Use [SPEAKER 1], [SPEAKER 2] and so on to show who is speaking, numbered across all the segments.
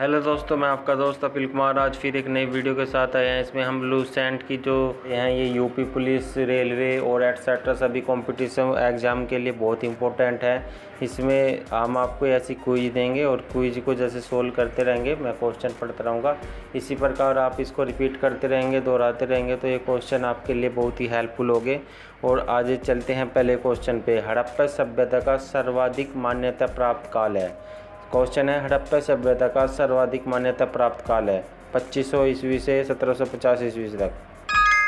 [SPEAKER 1] Hello दोस्तों, मैं आपका दोस्त अपिल कुमार आज फिर एक नई वीडियो के साथ आए हैं। इसमें हम लूसेंट की जो हैं ये यूपी पुलिस, रेलवे और एटसेट्रा सभी कंपटीशन एग्ज़ाम के लिए बहुत इंपॉर्टेंट है। इसमें हम आपको ऐसी क्विज देंगे और क्विज को जैसे सोल्व करते रहेंगे, मैं क्वेश्चन पढ़ता रहूँगा। इसी प्रकार आप इसको रिपीट करते रहेंगे, दोहराते रहेंगे तो ये क्वेश्चन आपके लिए बहुत ही हेल्पफुल होंगे। और आज चलते हैं पहले क्वेश्चन पे। हड़प्पा सभ्यता का सर्वाधिक मान्यता प्राप्त काल है। क्वेश्चन है, हड़प्पा सभ्यता का सर्वाधिक मान्यता प्राप्त काल है 2500 ईस्वी से 1750 ईस्वी तक।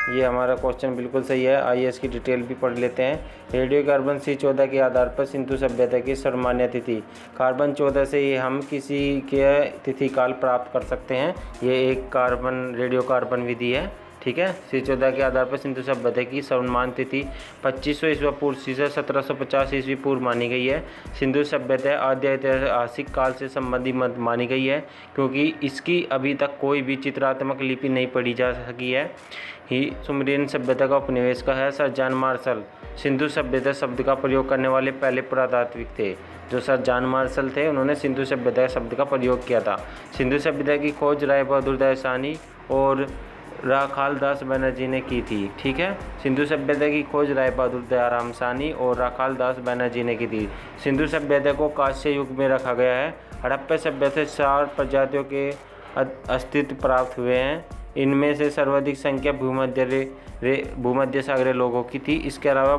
[SPEAKER 1] ये हमारा क्वेश्चन बिल्कुल सही है। आइए इसकी डिटेल भी पढ़ लेते हैं। रेडियो कार्बन C14 के आधार पर सिंधु सभ्यता की सर्वमान्य तिथि कार्बन 14 से ये हम किसी के तिथि काल प्राप्त कर सकते हैं। ये एक रेडियो कार्बन विधि है, ठीक है। C14 के आधार पर सिंधु सभ्यता की सर्वमान्य तिथि 2500 ईस्वी पूर्व से 1750 ईस्वी पूर्व मानी गई है। सिंधु सभ्यता आद्य ऐतिहासिक काल से संबंधित मानी गई है क्योंकि इसकी अभी तक कोई भी चित्रात्मक लिपि नहीं पढ़ी जा सकी है। ही सुमेरियन सभ्यता का उपनिवेश का है। सर जॉन मार्शल सिंधु सभ्यता शब्द का प्रयोग करने वाले पहले पुरातात्विक थे। जो सर जॉन मार्शल थे उन्होंने सिंधु सभ्यता शब्द का प्रयोग किया था। सिंधु सभ्यता की खोज राय बहादुर दहसानी और राखाल दास बनर्जी ने की थी, ठीक है। सिंधु सभ्यता की खोज राय बहादुर दयाराम सानी और राखाल दास बनर्जी ने की थी। सिंधु सभ्यता को कांस्य युग में रखा गया है। हड़प्पा सभ्यता से 4 प्रजातियों के अस्तित्व प्राप्त हुए हैं। इनमें से सर्वाधिक संख्या भूमध्य सागरीय लोगों की थी। इसके अलावा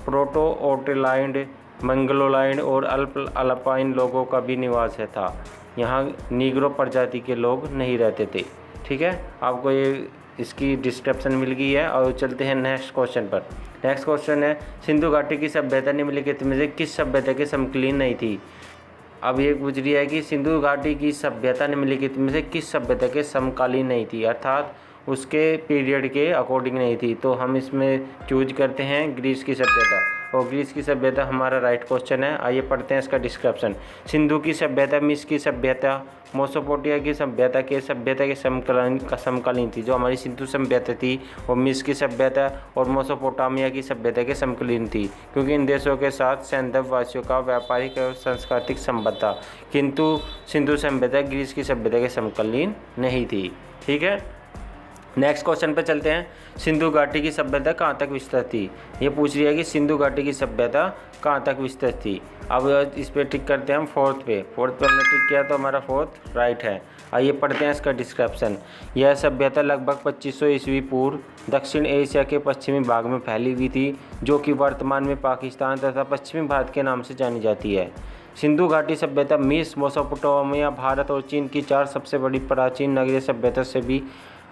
[SPEAKER 1] प्रोटो ओटेलाइड, मंगलोलाइड और अल्पाइन लोगों का भी निवास था। यहाँ नीग्रो प्रजाति के लोग नहीं रहते थे, ठीक है। आपको ये इसकी डिस्क्रिप्शन मिल गई है। और चलते हैं नेक्स्ट क्वेश्चन पर। नेक्स्ट क्वेश्चन है, सिंधु घाटी की सभ्यता निम्नलिखित में से किस सभ्यता के समकालीन नहीं थी। अब ये पूछ रही है कि सिंधु घाटी की सभ्यता निम्नलिखित में से किस सभ्यता के समकालीन नहीं थी, अर्थात उसके पीरियड के अकॉर्डिंग नहीं थी। तो हम इसमें चूज करते हैं ग्रीस की सभ्यता, और ग्रीस की सभ्यता हमारा राइट क्वेश्चन है। आइए पढ़ते हैं इसका डिस्क्रिप्शन। सिंधु की सभ्यता, मिस्र की सभ्यता, मेसोपोटामिया की सभ्यता के समकालीन थी। जो हमारी सिंधु सभ्यता थी वो मिस्र की सभ्यता और मेसोपोटामिया की सभ्यता के समकालीन थी, क्योंकि इन देशों के साथ सैंधव वासियों का व्यापारिक और सांस्कृतिक संबंध था। किंतु सिंधु सभ्यता ग्रीस की सभ्यता के समकालीन नहीं थी, ठीक है। नेक्स्ट क्वेश्चन पे चलते हैं। सिंधु घाटी की सभ्यता कहाँ तक विस्तृत थी। ये पूछ रही है कि सिंधु घाटी की सभ्यता कहाँ तक विस्तृत थी। अब इस पे टिक करते हैं हम फोर्थ पे हमने टिक किया तो हमारा फोर्थ राइट है। आइए पढ़ते हैं इसका डिस्क्रिप्शन। यह सभ्यता लगभग 2500 ईस्वी पूर्व दक्षिण एशिया के पश्चिमी भाग में फैली हुई थी, जो कि वर्तमान में पाकिस्तान तथा पश्चिमी भारत के नाम से जानी जाती है। सिंधु घाटी सभ्यता मिस्र, मेसोपोटामिया, भारत और चीन की 4 सबसे बड़ी प्राचीन नगरीय सभ्यता से भी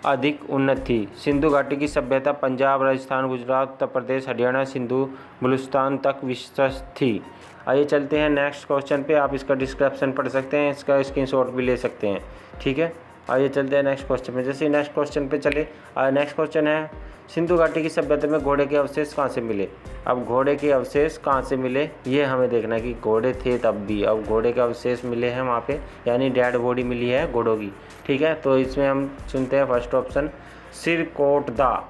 [SPEAKER 1] अधिक उन्नत थी। सिंधु घाटी की सभ्यता पंजाब, राजस्थान, गुजरात, उत्तर प्रदेश, हरियाणा, सिंधु बलूचिस्तान तक विस्तृत थी। आइए चलते हैं नेक्स्ट क्वेश्चन पे। आप इसका डिस्क्रिप्शन पढ़ सकते हैं, इसका स्क्रीनशॉट भी ले सकते हैं, ठीक है। आइए चलते हैं नेक्स्ट क्वेश्चन पे। जैसे नेक्स्ट क्वेश्चन पे चले, नेक्स्ट क्वेश्चन है, सिंधु घाटी की सभ्यता में घोड़े के अवशेष कहाँ से मिले। अब घोड़े के अवशेष कहाँ से मिले ये हमें देखना है कि घोड़े थे तब भी, अब घोड़े के अवशेष मिले हैं वहाँ पे, यानी डेड बॉडी मिली है घोड़ों की, ठीक है। तो इसमें हम सुनते हैं फर्स्ट ऑप्शन, सुरकोटदा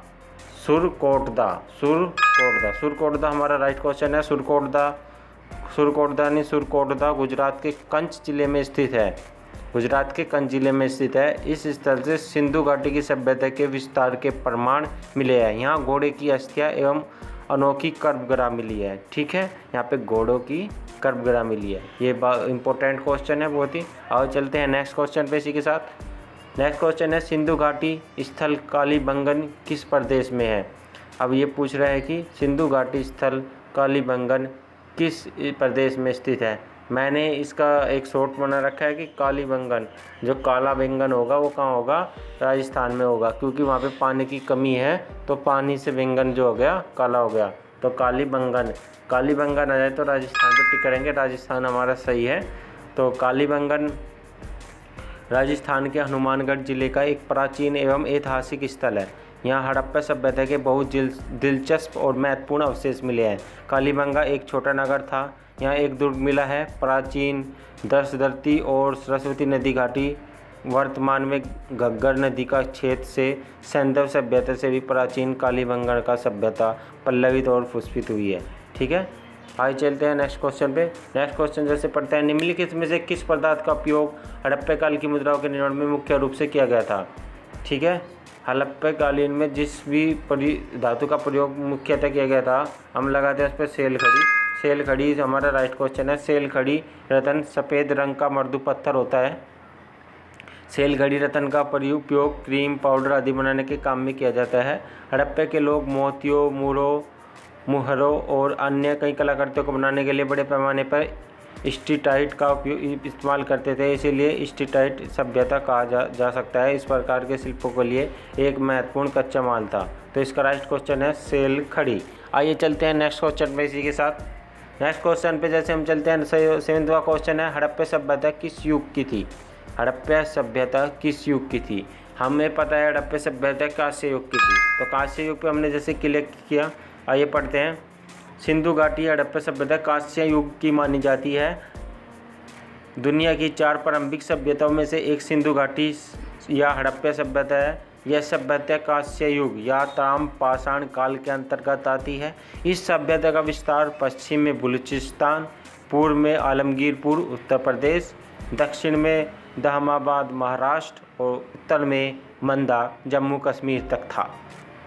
[SPEAKER 1] हमारा राइट क्वेश्चन है। सुरकोटदा गुजरात के कंच जिले में स्थित है। गुजरात के कंच जिले में स्थित है। इस स्थल से सिंधु घाटी की सभ्यता के विस्तार के प्रमाण मिले हैं। यहाँ घोड़े की अस्थियाँ एवं अनोखी कर्बग्रा मिली है, ठीक है। यहाँ पे घोड़ों की कर्बग्रा मिली है। ये इंपॉर्टेंट क्वेश्चन है बहुत ही। और चलते हैं नेक्स्ट क्वेश्चन पे इसी के साथ। नेक्स्ट क्वेश्चन है, सिंधु घाटी स्थल कालीबंगन किस प्रदेश में है। अब ये पूछ रहा है कि सिंधु घाटी स्थल कालीबंगन किस प्रदेश में स्थित है। मैंने इसका एक शॉर्ट बना रखा है कि कालीबंगन, जो काला बैंगन होगा वो कहाँ होगा, राजस्थान में होगा, क्योंकि वहाँ पे पानी की कमी है तो पानी से बैंगन जो हो गया काला हो गया। तो कालीबंगन आ जाए तो राजस्थान पे टिक करेंगे, राजस्थान हमारा सही है। तो कालीबंगन राजस्थान के हनुमानगढ़ जिले का एक प्राचीन एवं ऐतिहासिक स्थल है। यहाँ हड़प्पा सभ्यता के बहुत दिलचस्प और महत्वपूर्ण अवशेष मिले हैं। कालीबंगा एक छोटा नगर था। यहाँ एक दुर्ग मिला है। प्राचीन दर्शदर्ती और सरस्वती नदी घाटी वर्तमान में घग्गर नदी का क्षेत्र से सैंधव सभ्यता से भी प्राचीन कालीबंगा का सभ्यता पल्लवित और पुष्पित हुई है, ठीक है। आइए चलते हैं नेक्स्ट क्वेश्चन पे। नेक्स्ट क्वेश्चन जैसे पढ़ते हैं, निम्नलिखित में से किस पदार्थ का उपयोग हड़प्पा काल की मुद्राओं के निर्माण में मुख्य रूप से किया गया था। ठीक है, हड़प्पा कालीन में जिस भी धातु का प्रयोग मुख्यतः किया गया था, हम लगाते हैं उस पर सेल खड़ी। सेल खड़ी हमारा राइट क्वेश्चन है। सेल खड़ी रतन सफ़ेद रंग का मृदु पत्थर होता है। सेल घड़ी रतन का उपयोग क्रीम पाउडर आदि बनाने के काम में किया जाता है। हड़प्पा के लोग मोतियों, मुहरों और अन्य कई कलाकृतियों को बनाने के लिए बड़े पैमाने पर स्टीटाइट का उपयोग इस्तेमाल करते थे, इसीलिए स्टीटाइट सभ्यता कहा जा सकता है। इस प्रकार के शिल्पों के लिए एक महत्वपूर्ण कच्चा माल था। तो इसका राइट क्वेश्चन है सेल खड़ी। आइए चलते हैं नेक्स्ट क्वेश्चन पे। इसी के साथ नेक्स्ट क्वेश्चन पे जैसे हम चलते हैं, 7वां क्वेश्चन है, हड़प्पा सभ्यता किस युग की थी। हड़प्पा सभ्यता किस युग की थी। हमें पता है हड़प्पा सभ्यता कांस्य युग की थी। तो कांस्य युग पे हमने जैसे क्लिक किया। आइए पढ़ते हैं, सिंधु घाटी हड़प्पा सभ्यता कांस्य युग की मानी जाती है। दुनिया की 4 प्रारंभिक सभ्यताओं में से एक सिंधु घाटी या हड़प्पा सभ्यता है। यह सभ्यता कांस्य युग या ताम पाषाण काल के अंतर्गत आती है। इस सभ्यता का विस्तार पश्चिम में बलूचिस्तान, पूर्व में आलमगीरपुर उत्तर प्रदेश, दक्षिण में दहमाबाद महाराष्ट्र और उत्तर में मंदा जम्मू कश्मीर तक था।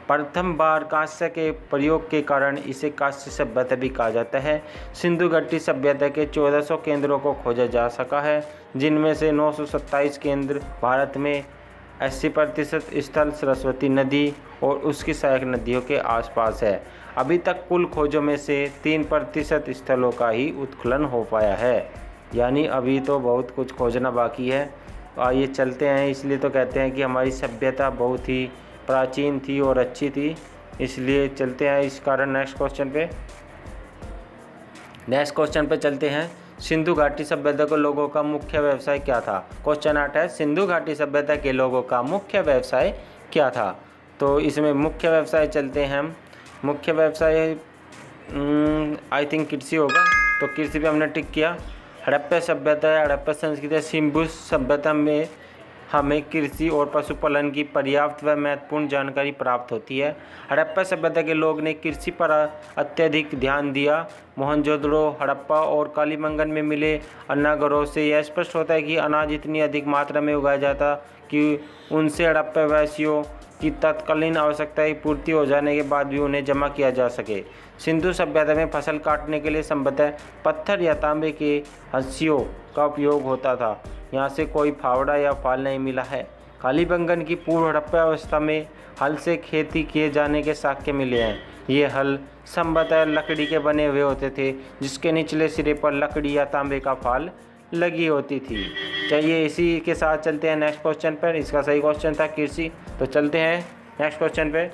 [SPEAKER 1] प्रथम बार कांस्य के प्रयोग के कारण इसे कांस्य सभ्यता भी कहा जाता है। सिंधु घाटी सभ्यता के 1400 केंद्रों को खोजा जा सका है, जिनमें से 927 केंद्र भारत में, 80% स्थल सरस्वती नदी और उसकी सहायक नदियों के आसपास है। अभी तक कुल खोजों में से 3% स्थलों का ही उत्खनन हो पाया है, यानी अभी तो बहुत कुछ खोजना बाकी है। आइए चलते हैं, इसलिए तो कहते हैं कि हमारी सभ्यता बहुत ही प्राचीन थी और अच्छी थी, इसलिए चलते हैं इस कारण नेक्स्ट क्वेश्चन पे चलते हैं। सिंधु घाटी सभ्यता के लोगों का मुख्य व्यवसाय क्या था। क्वेश्चन 8 है, सिंधु घाटी सभ्यता के लोगों का मुख्य व्यवसाय क्या था। तो इसमें मुख्य व्यवसाय चलते हैं हम। मुख्य व्यवसाय आई थिंक कृषि होगा, तो कृषि पे हमने टिक किया। हड़प्पा सभ्यता है, हड़प्पा संस्कृति है, सिंधु सभ्यता में हमें कृषि और पशुपालन की पर्याप्त व महत्वपूर्ण जानकारी प्राप्त होती है। हड़प्पा सभ्यता के लोग ने कृषि पर अत्यधिक ध्यान दिया। मोहनजोदड़ो, हड़प्पा और कालीबंगन में मिले अन्नागारों से यह स्पष्ट होता है कि अनाज इतनी अधिक मात्रा में उगाया जाता कि उनसे हड़प्पा वासियों की तत्कालीन आवश्यकताएं पूर्ति हो जाने के बाद भी उन्हें जमा किया जा सके। सिंधु सभ्यता में फसल काटने के लिए संभवतः पत्थर या तांबे के हंसियों का उपयोग होता था। यहाँ से कोई फावड़ा या फाल नहीं मिला है। कालीबंगन की पूर्व हड़प्पा अवस्था में हल से खेती किए जाने के साक्ष्य मिले हैं। ये हल संभवतः लकड़ी के बने हुए होते थे, जिसके निचले सिरे पर लकड़ी या तांबे का फाल लगी होती थी। चलिए इसी के साथ चलते हैं नेक्स्ट क्वेश्चन पर। इसका सही क्वेश्चन था कृषि। तो चलते हैं नेक्स्ट क्वेश्चन पे।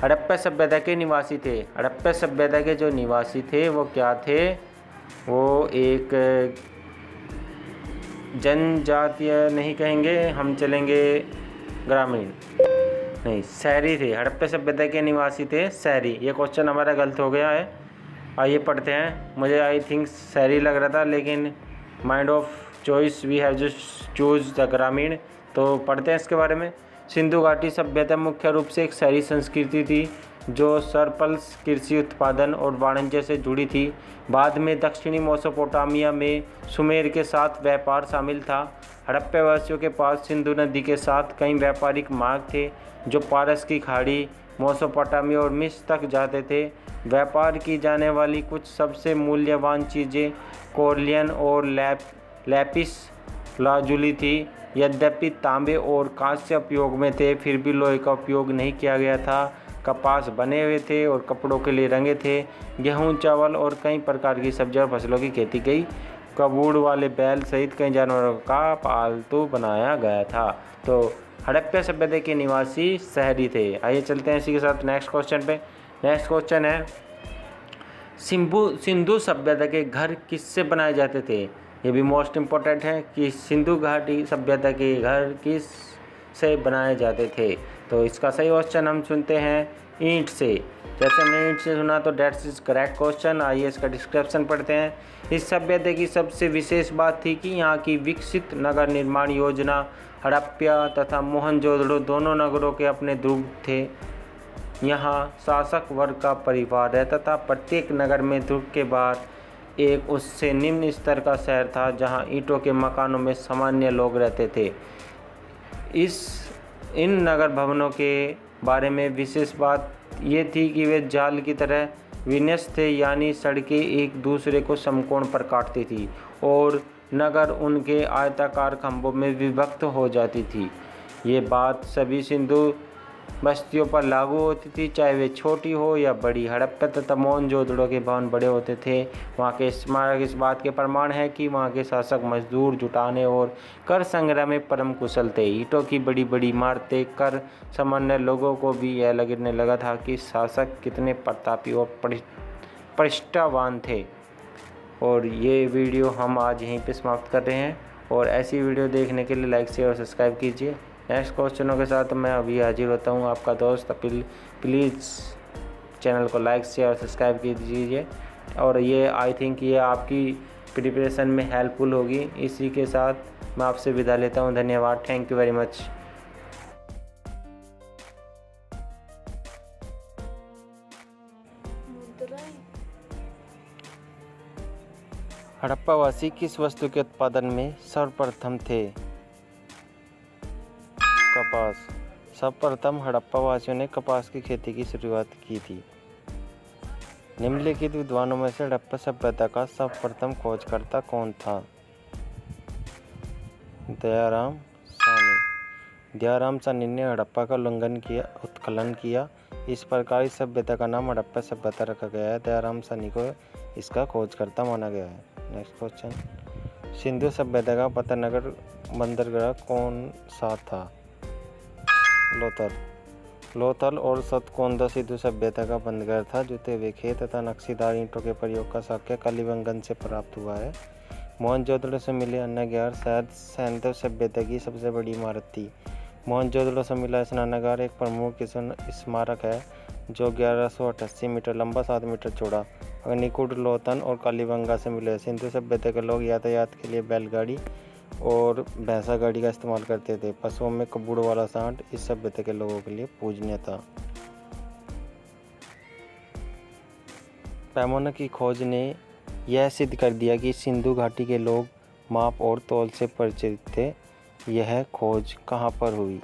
[SPEAKER 1] हड़प्पा सभ्यता के निवासी थे। हड़प्पा सभ्यता के जो निवासी थे वो क्या थे, वो एक जनजातीय नहीं कहेंगे, हम चलेंगे ग्रामीण नहीं, शहरी थे। हड़प्पा सभ्यता के निवासी थे शहरी। ये क्वेश्चन हमारा गलत हो गया है। आइए पढ़ते हैं। मुझे आई थिंक शहरी लग रहा था, लेकिन mind of choice we have just choose the ग्रामीण। तो पढ़ते हैं इसके बारे में। सिंधु घाटी सभ्यता मुख्य रूप से एक शहरी संस्कृति थी जो सरप्लस कृषि उत्पादन और वाणिज्य से जुड़ी थी। बाद में दक्षिणी मेसोपोटामिया में सुमेर के साथ व्यापार शामिल था। हड़प्पा वासियों के पास सिंधु नदी के साथ कई व्यापारिक मार्ग थे जो पारस की खाड़ी, मेसोपोटामिया और मिस्र तक जाते थे। व्यापार की जाने वाली कुछ सबसे मूल्यवान चीज़ें कोरलियन और लैपिस लाजुली थी। यद्यपि तांबे और कांस्य उपयोग में थे, फिर भी लोहे का उपयोग नहीं किया गया था। कपास बने हुए थे और कपड़ों के लिए रंगे थे। गेहूं, चावल और कई प्रकार की सब्जियों और फसलों की खेती गई। कबूड़ वाले बैल सहित कई जानवरों का पालतू बनाया गया था। तो हड़प्पा सभ्यता के निवासी शहरी थे। आइए चलते हैं इसी के साथ नेक्स्ट क्वेश्चन पे। नेक्स्ट क्वेश्चन है, सिंधु सभ्यता के घर किससे बनाए जाते थे। ये भी मोस्ट इम्पोर्टेंट है कि सिंधु घाटी सभ्यता के घर किस से बनाए जाते थे। तो इसका सही क्वेश्चन हम सुनते हैं ईंट से। जैसे हमने ईंट से सुना तो डेट्स इज करेक्ट क्वेश्चन। आइए इसका डिस्क्रिप्शन पढ़ते हैं। इस सभ्यता की सबसे विशेष बात थी कि यहाँ की विकसित नगर निर्माण योजना हड़प्पा तथा मोहनजोदड़ो दोनों नगरों के अपने ध्रुव थे। यहाँ शासक वर्ग का परिवार रहता था। प्रत्येक नगर में दुर्ग के बाद एक उससे निम्न स्तर का शहर था जहाँ ईंटों के मकानों में सामान्य लोग रहते थे। इन नगर भवनों के बारे में विशेष बात ये थी कि वे जाल की तरह विन्यस्त थे, यानी सड़कें एक दूसरे को समकोण पर काटती थी और नगर उनके आयताकार खंभों में विभक्त हो जाती थी। ये बात सभी सिंधु बस्तियों पर लागू होती थी, चाहे वे छोटी हो या बड़ी। हड़प्पा तथा मोहनजोदड़ो के भवन बड़े होते थे। वहाँ के स्मारक इस बात के प्रमाण है कि वहाँ के शासक मजदूर जुटाने और कर संग्रह में परम कुशल थे। ईंटों की बड़ी बड़ी इमारतें कर सामान्य लोगों को भी यह लगने लगा था कि शासक कितने प्रतापी और प्रतिष्ठावान थे। और ये वीडियो हम आज यहीं पे समाप्त कर रहे हैं, और ऐसी वीडियो देखने के लिए लाइक शेयर और सब्सक्राइब कीजिए। नेक्स्ट क्वेश्चनों के साथ मैं अभी हाजिर होता हूँ, आपका दोस्त। प्लीज़ चैनल को लाइक शेयर और सब्सक्राइब कीजिए, और ये आई थिंक ये आपकी प्रिपरेशन में हेल्पफुल होगी। इसी के साथ मैं आपसे विदा लेता हूँ। धन्यवाद। Thank you very much. हड़प्पावासी किस वस्तु के उत्पादन में सर्वप्रथम थे? कपास। सर्वप्रथम हड़प्पावासियों ने कपास की खेती की शुरुआत की थी। निम्नलिखित विद्वानों में से हड़प्पा सभ्यता का सर्वप्रथम खोजकर्ता कौन था? दयाराम सानी। दयाराम सानी ने हड़प्पा का उत्खनन किया। इस प्रकार इस सभ्यता का नाम हड़प्पा सभ्यता रखा गया है। दयाराम सानी को इसका खोजकर्ता माना गया है। नेक्स्ट क्वेश्चन, सिंधु सभ्यता का पतनगर बंदरगाह कौन सा था? लोथल और सतकोंदा सिंधु सभ्यता का बंदरगाह था। जुते हुए खेत तथा नक्शीदार ईंटों के प्रयोग का साक्ष्य कालीबंगन से प्राप्त हुआ है। मोहनजोदड़ो से मिले अन्नगार शायद सैंधव सभ्यता की सबसे बड़ी इमारत थी। मोहनजोदड़ो से मिला स्नानागार एक प्रमुख स्मारक है जो 1188 मीटर लंबा, 7 मीटर चौड़ा। अग्निकुंड, लोथल और कालीबंगा से मिले सिंधु सभ्यता के लोग यातायात के लिए बैलगाड़ी और भैंसा गाड़ी का इस्तेमाल करते थे। पशुओं में कबूड़ वाला सांड इस सभ्यता के लोगों के लिए पूजनीय था। पैमानों की खोज ने यह सिद्ध कर दिया कि सिंधु घाटी के लोग माप और तौल से परिचित थे। यह खोज कहाँ पर हुई?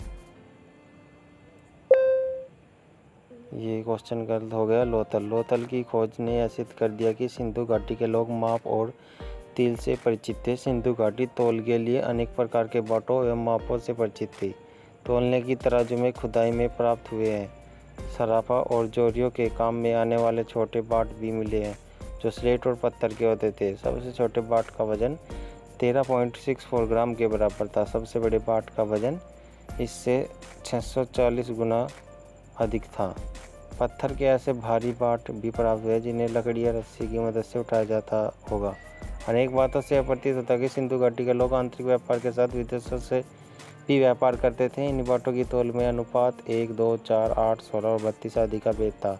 [SPEAKER 1] ये क्वेश्चन गलत हो गया। लोथल की खोज ने यह सिद्ध कर दिया कि सिंधु घाटी के लोग माप और तिल से परिचित थे। सिंधु घाटी तौल के लिए अनेक प्रकार के बाटों एवं मापों से परिचित थी। तौलने की तराजू में खुदाई में प्राप्त हुए हैं। सराफा और जोरियों के काम में आने वाले छोटे बाट भी मिले हैं जो स्लेट और पत्थर के होते थे। सबसे छोटे बाट का वजन 13.64 ग्राम के बराबर था। सबसे बड़े बाट का वजन इससे 640 गुना अधिक था। पत्थर के ऐसे भारी बाट भी प्राप्त हुए जिन्हें लकड़ी या रस्सी की मदद से उठाया जाता होगा। अनेक बातों से प्रतीत होता कि सिंधु घाटी के लोग आंतरिक व्यापार के साथ विदेशों से भी व्यापार करते थे। इन बाटों की तौल में अनुपात 1, 2, 4, 8, 16 और 32 आदि का भेद था।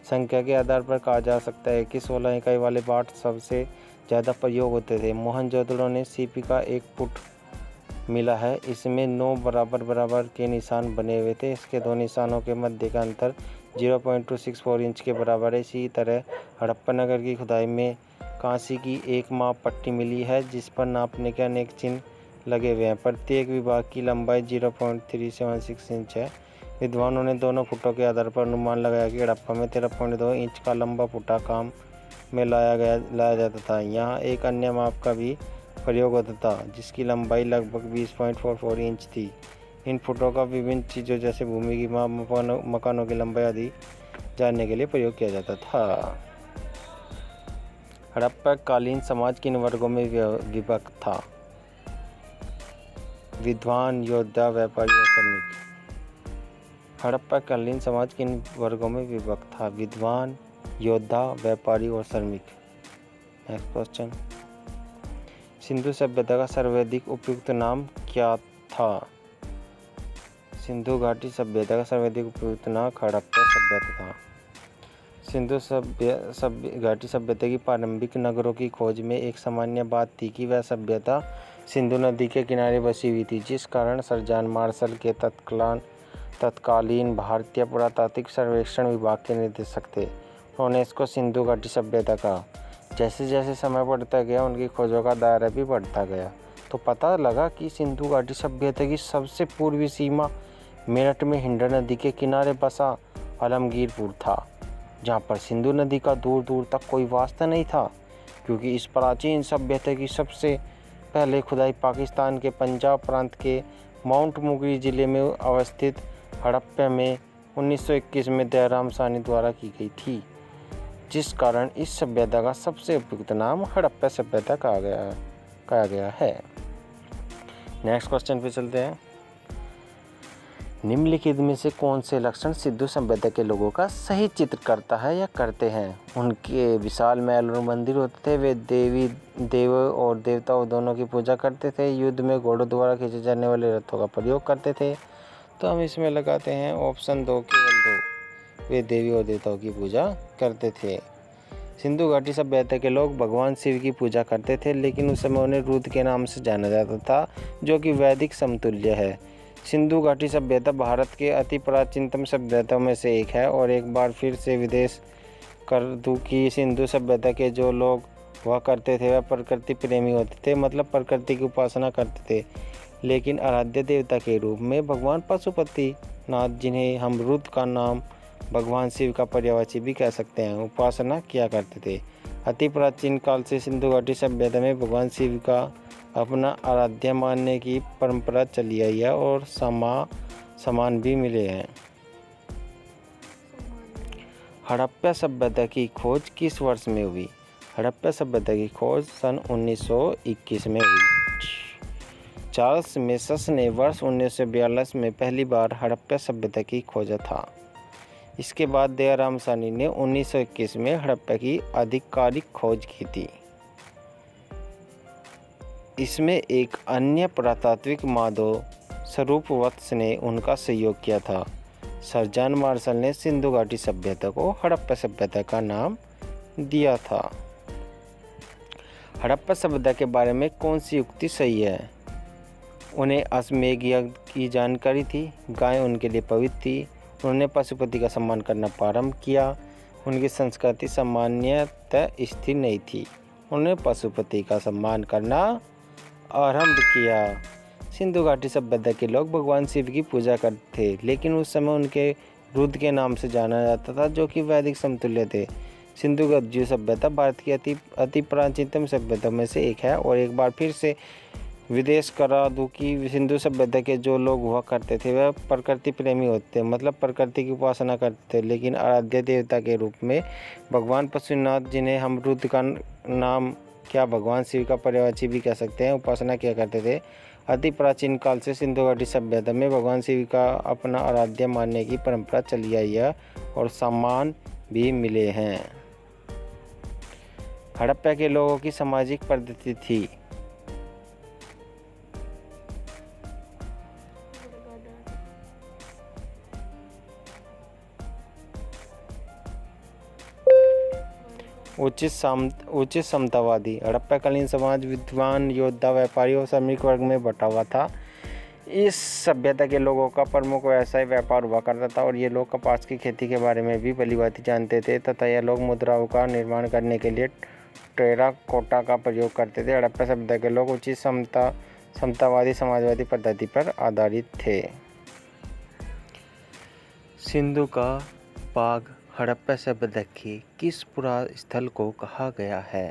[SPEAKER 1] संख्या के आधार पर कहा जा सकता है कि 16 इकाई वाले बाट सबसे ज़्यादा प्रयोग होते थे। मोहनजोदड़ो ने सीपी का एक पुट मिला है। इसमें 9 बराबर के निशान बने हुए थे। इसके 2 निशानों के मध्य का अंतर 0.264 इंच के बराबर है। इसी तरह हड़प्पा नगर की खुदाई में कांसी की एक माप पट्टी मिली है जिस पर नापने के अनेक चिन्ह लगे हुए हैं। प्रत्येक विभाग की लंबाई 0.376 इंच है। विद्वानों ने दोनों फुटों के आधार पर अनुमान लगाया कि हड़प्पा में 13.2 इंच का लंबा फुटा काम में लाया जाता था। यहाँ एक अन्य माप का भी प्रयोग होता था जिसकी लंबाई लगभग 20.44 इंच थी। इन फुटों का विभिन्न चीज़ों जैसे भूमि की माप, मकानों की लंबाई आदि जानने के लिए प्रयोग किया जाता था। हड़प्पा कालीन समाज किन वर्गों में विभक्त था? विद्वान, योद्धा, व्यापारी और श्रमिक। हड़प्पा कालीन समाज किन वर्गों में विभक्त था? विद्वान, योद्धा, व्यापारी और श्रमिक। नेक्स्ट क्वेश्चन, सिंधु सभ्यता का सर्वाधिक उपयुक्त नाम क्या था? सिंधु घाटी सभ्यता का सर्वाधिक उपयुक्त नाम हड़प्पा सभ्यता था। सिंधु घाटी सभ्यता की प्रारंभिक नगरों की खोज में एक सामान्य बात थी कि वह सभ्यता सिंधु नदी के किनारे बसी हुई थी, जिस कारण सर जॉन मार्शल के तत्कालीन तत्कालीन भारतीय पुरातात्विक सर्वेक्षण विभाग के निदेशक थे। उन्होंने इसको सिंधु घाटी सभ्यता कहा। जैसे जैसे समय बढ़ता गया उनकी खोजों का दायरा भी बढ़ता गया, तो पता लगा कि सिंधु घाटी सभ्यता की सबसे पूर्वी सीमा मेरठ में हिंडन नदी के किनारे बसा आलमगीरपुर था, जहाँ पर सिंधु नदी का दूर दूर तक कोई वास्ता नहीं था, क्योंकि इस प्राचीन सभ्यता की सबसे पहले खुदाई पाकिस्तान के पंजाब प्रांत के माउंट मुगरी जिले में अवस्थित हड़प्पा में 1921 में दयाराम साहनी द्वारा की गई थी, जिस कारण इस सभ्यता का सबसे उपयुक्त नाम हड़प्पा सभ्यता कहा गया है। नेक्स्ट क्वेश्चन पे चलते हैं। निम्नलिखित में से कौन से लक्षण सिंधु सभ्यता के लोगों का सही चित्र करता है या करते हैं? उनके विशाल महल और मंदिर होते थे, वे देव और देवताओं दोनों की पूजा करते थे, युद्ध में घोड़ों द्वारा खींचे जाने वाले रथों का प्रयोग करते थे। तो हम इसमें लगाते हैं ऑप्शन 2 केवल 2, वे देवी और देवताओं की पूजा करते थे। सिंधु घाटी सभ्यता के लोग भगवान शिव की पूजा करते थे, लेकिन उस समय उन्हें रुद्र के नाम से जाना जाता था, जो कि वैदिक समतुल्य है। सिंधु घाटी सभ्यता भारत के अति प्राचीनतम सभ्यताओं में से एक है। और एक बार फिर से विदेश कर दूं कि सिंधु सभ्यता के जो लोग हुआ करते थे वह प्रकृति प्रेमी होते थे, मतलब प्रकृति की उपासना करते थे, लेकिन आराध्य देवता के रूप में भगवान पशुपति नाथ, जिन्हें हम रुद्र का नाम भगवान शिव का पर्यायवाची भी कह सकते हैं, उपासना किया करते थे। अति प्राचीन काल से सिंधु घाटी सभ्यता में भगवान शिव का अपना आराध्य मानने की परंपरा चली आई है और समान भी मिले हैं। हड़प्पा सभ्यता की खोज किस वर्ष में हुई? हड़प्पा सभ्यता की खोज सन 1921 में हुई। चार्ल्स मेसस ने वर्ष 1942 में पहली बार हड़प्पा सभ्यता की खोजा था। इसके बाद दयाराम साहनी ने 1921 में हड़प्पा की आधिकारिक खोज की थी। इसमें एक अन्य पुरातात्विक माधव स्वरूप वत्स ने उनका सहयोग किया था। सर जॉन मार्शल ने सिंधु घाटी सभ्यता को हड़प्पा सभ्यता का नाम दिया था। हड़प्पा सभ्यता के बारे में कौन सी युक्ति सही है? उन्हें अश्वमेध यज्ञ की जानकारी थी, गाय उनके लिए पवित्र थी, उन्होंने पशुपति का सम्मान करना प्रारंभ किया, उनकी संस्कृति सामान्यतः स्थिर नहीं थी, उन्होंने पशुपति का सम्मान करना आरंभ किया। सिंधु घाटी सभ्यता के लोग भगवान शिव की पूजा करते थे, लेकिन उस समय उनके रुद्र के नाम से जाना जाता था, जो कि वैदिक समतुल्य थे। सिंधु घाटी सभ्यता भारत की अति प्राचीनतम सभ्यता में से एक है। और एक बार फिर से विदेश करा दूं कि सिंधु सभ्यता के जो लोग हुआ करते थे वह प्रकृति प्रेमी होते थे, मतलब प्रकृति की उपासना करते थे, लेकिन आराध्य देवता के रूप में भगवान पशुपतिनाथ, जिन्हें हम रुद्र का नाम क्या भगवान शिव का पर्यायवाची भी कह सकते हैं, उपासना किया करते थे। अति प्राचीन काल से सिंधु घाटी सभ्यता में भगवान शिव का अपना आराध्य मानने की परंपरा चली आई है और सम्मान भी मिले हैं। हड़प्पा के लोगों की सामाजिक पद्धति थी। उचित समतावादी। हड़प्पाकालीन समाज विद्वान, योद्धा, व्यापारी और श्रमिक वर्ग में बटा हुआ था। इस सभ्यता के लोगों का प्रमुख व्यवसाय व्यापार हुआ करता था और ये लोग कपास की खेती के बारे में भी भलीभांति जानते थे तथा यह लोग मुद्राओं का निर्माण करने के लिए टेराकोटा का प्रयोग करते थे। हड़प्पा सभ्यता के लोग उचित समतावादी समाजवादी पद्धति पर आधारित थे। सिंधु का बाग हड़प्पा सभ्यता के किस पुरातन स्थल को कहा गया है?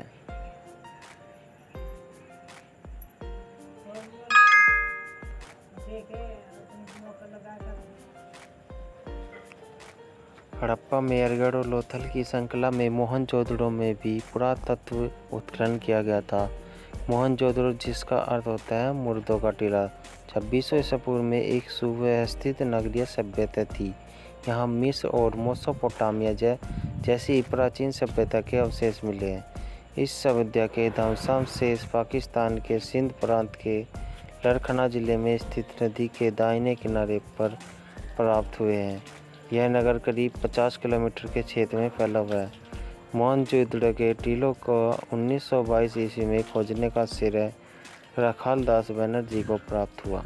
[SPEAKER 1] हड़प्पा, मेहरगढ़ और लोथल की श्रृंखला में मोहनजोदड़ो में भी पुरातत्व उत्खनन किया गया था। मोहनजोदड़ो, जिसका अर्थ होता है मुर्दों का टीला, 2600 ईसा पूर्व में एक सुव्यवस्थित नगरीय सभ्यता थी। यहाँ मिस्र और मेसोपोटामिया जैसी प्राचीन सभ्यता के अवशेष मिले हैं। इस सभ्यता के ध्वंसावशेष पाकिस्तान के सिंध प्रांत के लड़खना जिले में स्थित नदी के दाहिने किनारे पर प्राप्त हुए हैं। यह नगर करीब 50 किलोमीटर के क्षेत्र में फैला हुआ है। मोहनजोदड़ो के टीलों को 1922 ईस्वी में खोजने का श्रेय रखाल दास बनर्जी को प्राप्त हुआ।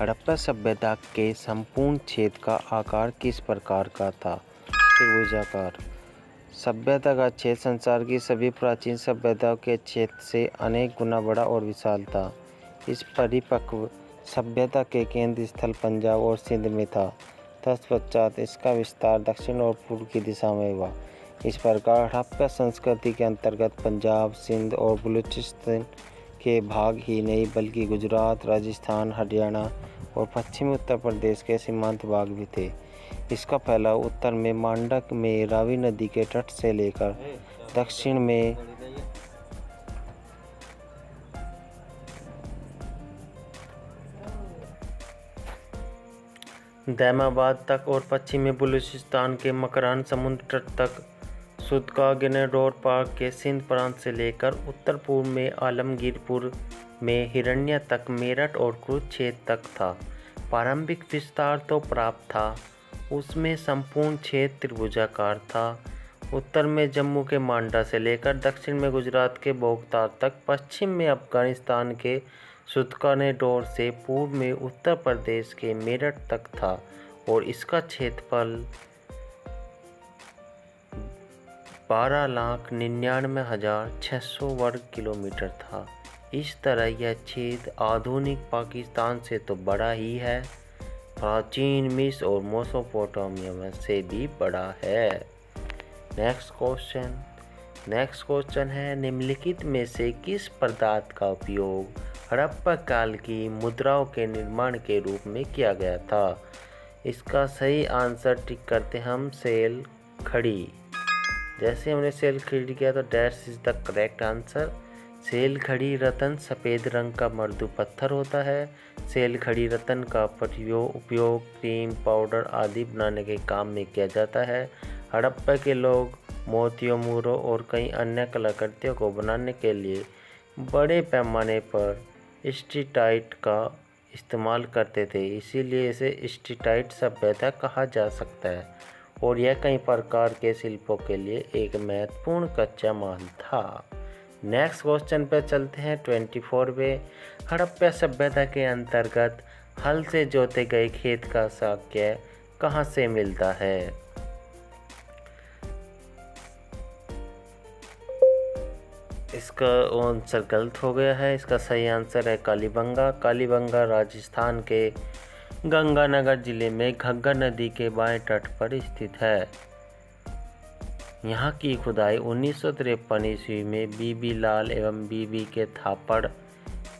[SPEAKER 1] हड़प्पा सभ्यता के संपूर्ण क्षेत्र का आकार किस प्रकार का था? त्रिभुजाकार। सभ्यता का क्षेत्र संसार की सभी प्राचीन सभ्यताओं के क्षेत्र से अनेक गुना बड़ा और विशाल था। इस परिपक्व सभ्यता के केंद्र स्थल पंजाब और सिंध में था। तत्पश्चात इसका विस्तार दक्षिण और पूर्व की दिशा में हुआ। इस प्रकार हड़प्पा संस्कृति के अंतर्गत पंजाब, सिंध और बलूचिस्तान के भाग ही नहीं बल्कि गुजरात, राजस्थान, हरियाणा और पश्चिमी उत्तर प्रदेश के सीमांत भाग भी थे। इसका फैलाव उत्तर में मांडक में रावी नदी के तट से लेकर दक्षिण में दैमाबाद तक और पश्चिम में बलूचिस्तान के मकरान समुद्र तट तक, सुद का गिरनौर पार्क के सिंध प्रांत से लेकर उत्तर पूर्व में आलमगीरपुर में हिरण्य तक, मेरठ और कुरुक्षेत्र तक था। प्रारंभिक विस्तार तो प्राप्त था, उसमें संपूर्ण क्षेत्र त्रिभुजाकार था। उत्तर में जम्मू के मांडा से लेकर दक्षिण में गुजरात के बोगतार तक, पश्चिम में अफगानिस्तान के सुदकानेडोर से पूर्व में उत्तर प्रदेश के मेरठ तक था और इसका क्षेत्रफल 12,99,600 वर्ग किलोमीटर था। इस तरह यह क्षेत्र आधुनिक पाकिस्तान से तो बड़ा ही है, प्राचीन मिस्र और मेसोपोटामिया से भी बड़ा है। नेक्स्ट क्वेश्चन है, निम्नलिखित में से किस पदार्थ का उपयोग हड़प्पा काल की मुद्राओं के निर्माण के रूप में किया गया था? इसका सही आंसर टिक करते हम सेल खड़ी। जैसे हमने सेल खड़ी किया तो dash is the correct answer. सेल खड़ी रत्न सफ़ेद रंग का मृदु पत्थर होता है। सेल खड़ी रत्न का उपयोग क्रीम, पाउडर आदि बनाने के काम में किया जाता है। हड़प्पा के लोग मोतियों, मूरों और कई अन्य कलाकृतियों को बनाने के लिए बड़े पैमाने पर स्टीटाइट का इस्तेमाल करते थे, इसीलिए इसे स्टीटाइट सभ्यता कहा जा सकता है और यह कई प्रकार के शिल्पों के लिए एक महत्वपूर्ण कच्चा माल था। नेक्स्ट क्वेश्चन पे चलते हैं 24 पे। हड़प्पा सभ्यता के अंतर्गत हल से जोते गए खेत का साक्ष्य कहाँ से मिलता है? इसका आंसर गलत हो गया है। इसका सही आंसर है कालीबंगा। कालीबंगा राजस्थान के गंगानगर जिले में घग्गर नदी के बाएं तट पर स्थित है। यहाँ की खुदाई 1953 ईस्वी में बीबी लाल एवं बीबी के थापड़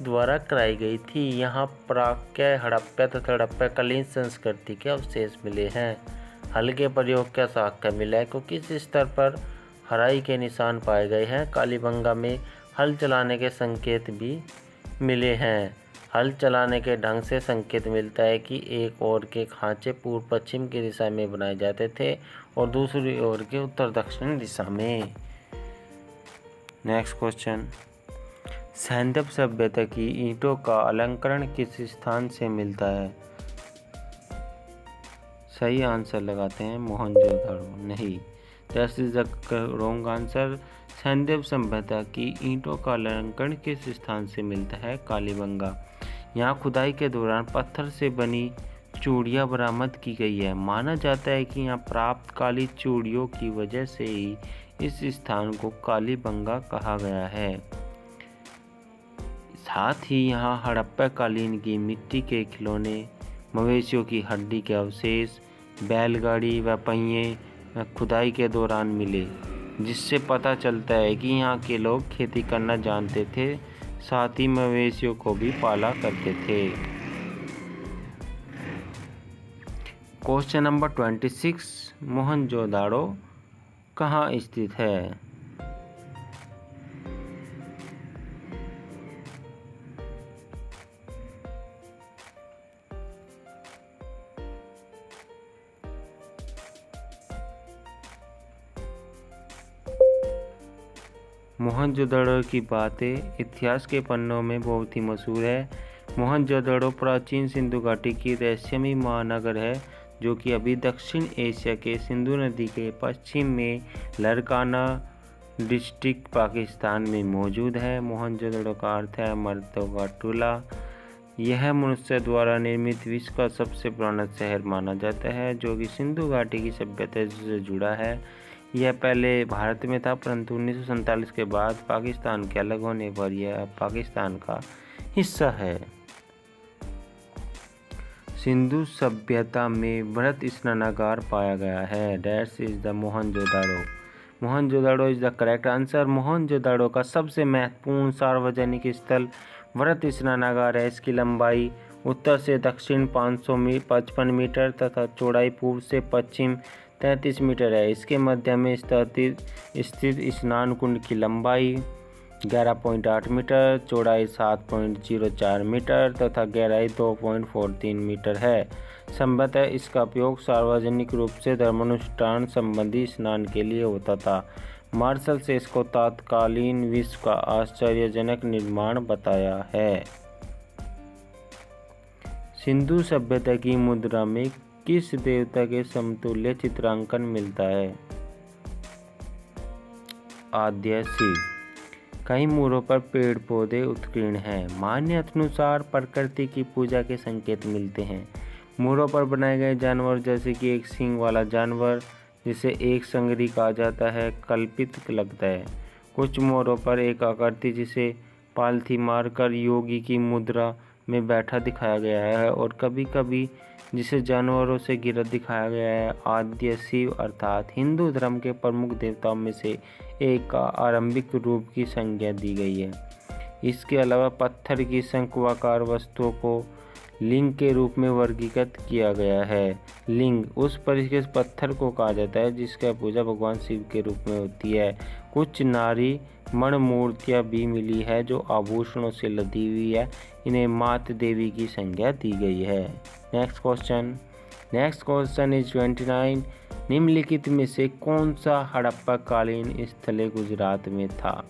[SPEAKER 1] द्वारा कराई गई थी। यहाँ प्राक्य हड़प्पा तथा हड़प्पा कालीन संस्कृति के अवशेष मिले हैं। हल के प्रयोग का साक्ष्य मिला है क्योंकि इस स्तर पर हराई के निशान पाए गए हैं। कालीबंगा में हल चलाने के संकेत भी मिले हैं। हल चलाने के ढंग से संकेत मिलता है कि एक ओर के खांचे पूर्व पश्चिम की दिशा में बनाए जाते थे और दूसरी ओर के उत्तर दक्षिण दिशा में। नेक्स्ट क्वेश्चन, सैंधव सभ्यता की ईंटों का अलंकरण किस स्थान से मिलता है? सही आंसर लगाते हैं मोहनजोदड़ो। नहीं, that is the wrong answer. सैंधव सभ्यता की ईंटों का अलंकरण किस स्थान से मिलता है? कालीबंगा। यहाँ खुदाई के दौरान पत्थर से बनी चूड़ियाँ बरामद की गई है। माना जाता है कि यहाँ प्राप्त काली चूड़ियों की वजह से ही इस स्थान को कालीबंगा कहा गया है। साथ ही यहाँ हड़प्पा कालीन की मिट्टी के खिलौने, मवेशियों की हड्डी के अवशेष, बैलगाड़ी व पहिए खुदाई के दौरान मिले, जिससे पता चलता है कि यहाँ के लोग खेती करना जानते थे, साथ ही मवेशियों को भी पाला करते थे। क्वेश्चन नंबर 26, मोहनजोदाड़ो कहाँ स्थित है? मोहनजोदड़ो की बातें इतिहास के पन्नों में बहुत ही मशहूर है। मोहनजोदड़ो प्राचीन सिंधु घाटी की रहस्यमयी महानगर है, जो कि अभी दक्षिण एशिया के सिंधु नदी के पश्चिम में लरकाना डिस्ट्रिक्ट पाकिस्तान में मौजूद है। मोहनजोदड़ो का अर्थ है मर्दों का टोला। यह मनुष्य द्वारा निर्मित विश्व का सबसे पुराना शहर माना जाता है, जो कि सिंधु घाटी की सभ्यता से जुड़ा है। यह पहले भारत में था, परंतु 1947 के बाद पाकिस्तान के अलग होने पर यह पाकिस्तान का हिस्सा है। सिंधु सभ्यता में बृहत स्नानागार पाया गया है। That's is the Mohenjodaro. Mohenjodaro is the correct answer. Mohenjodaro का सबसे महत्वपूर्ण सार्वजनिक स्थल बृहत स्नानागार है। इसकी लंबाई उत्तर से दक्षिण 555 मीटर तथा चौड़ाई पूर्व से पश्चिम 33 मीटर है। इसके मध्य में स्थित स्नान कुंड की लंबाई 11.8 मीटर, चौड़ाई 7.04 मीटर तथा गहराई 2.43 मीटर है। संभवतः इसका उपयोग सार्वजनिक रूप से धर्मानुष्ठान संबंधी स्नान के लिए होता था। मार्शल से इसको तत्कालीन विश्व का आश्चर्यजनक निर्माण बताया है। सिंधु सभ्यता की मुद्रा में किस देवता के समतुल्य चित्रांकन मिलता है? आद्य शिव। कई मूरों पर पेड़ पौधे उत्कीर्ण हैं। मान्यतानुसार प्रकृति की पूजा के संकेत मिलते हैं। मूरों पर बनाए गए जानवर जैसे कि एक सींग वाला जानवर जिसे एक संगरी कहा जाता है कल्पित लगता है। कुछ मोरों पर एक आकृति जिसे पालथी मारकर योगी की मुद्रा में बैठा दिखाया गया है और कभी कभी जिसे जानवरों से घिरा दिखाया गया है। आद्य शिव अर्थात हिंदू धर्म के प्रमुख देवताओं में से एक का आरंभिक रूप की संज्ञा दी गई है। इसके अलावा पत्थर की शंक्वाकार वस्तुओं को लिंग के रूप में वर्गीकृत किया गया है। लिंग उस परिष्कृत पत्थर को कहा जाता है जिसका पूजा भगवान शिव के रूप में होती है। कुछ नारी मण मूर्तियाँ भी मिली है जो आभूषणों से लदी हुई है। इन्हें मात देवी की संज्ञा दी गई है। Next question is 29। निम्नलिखित में से कौन सा हड़प्पा कालीन स्थल गुजरात में था?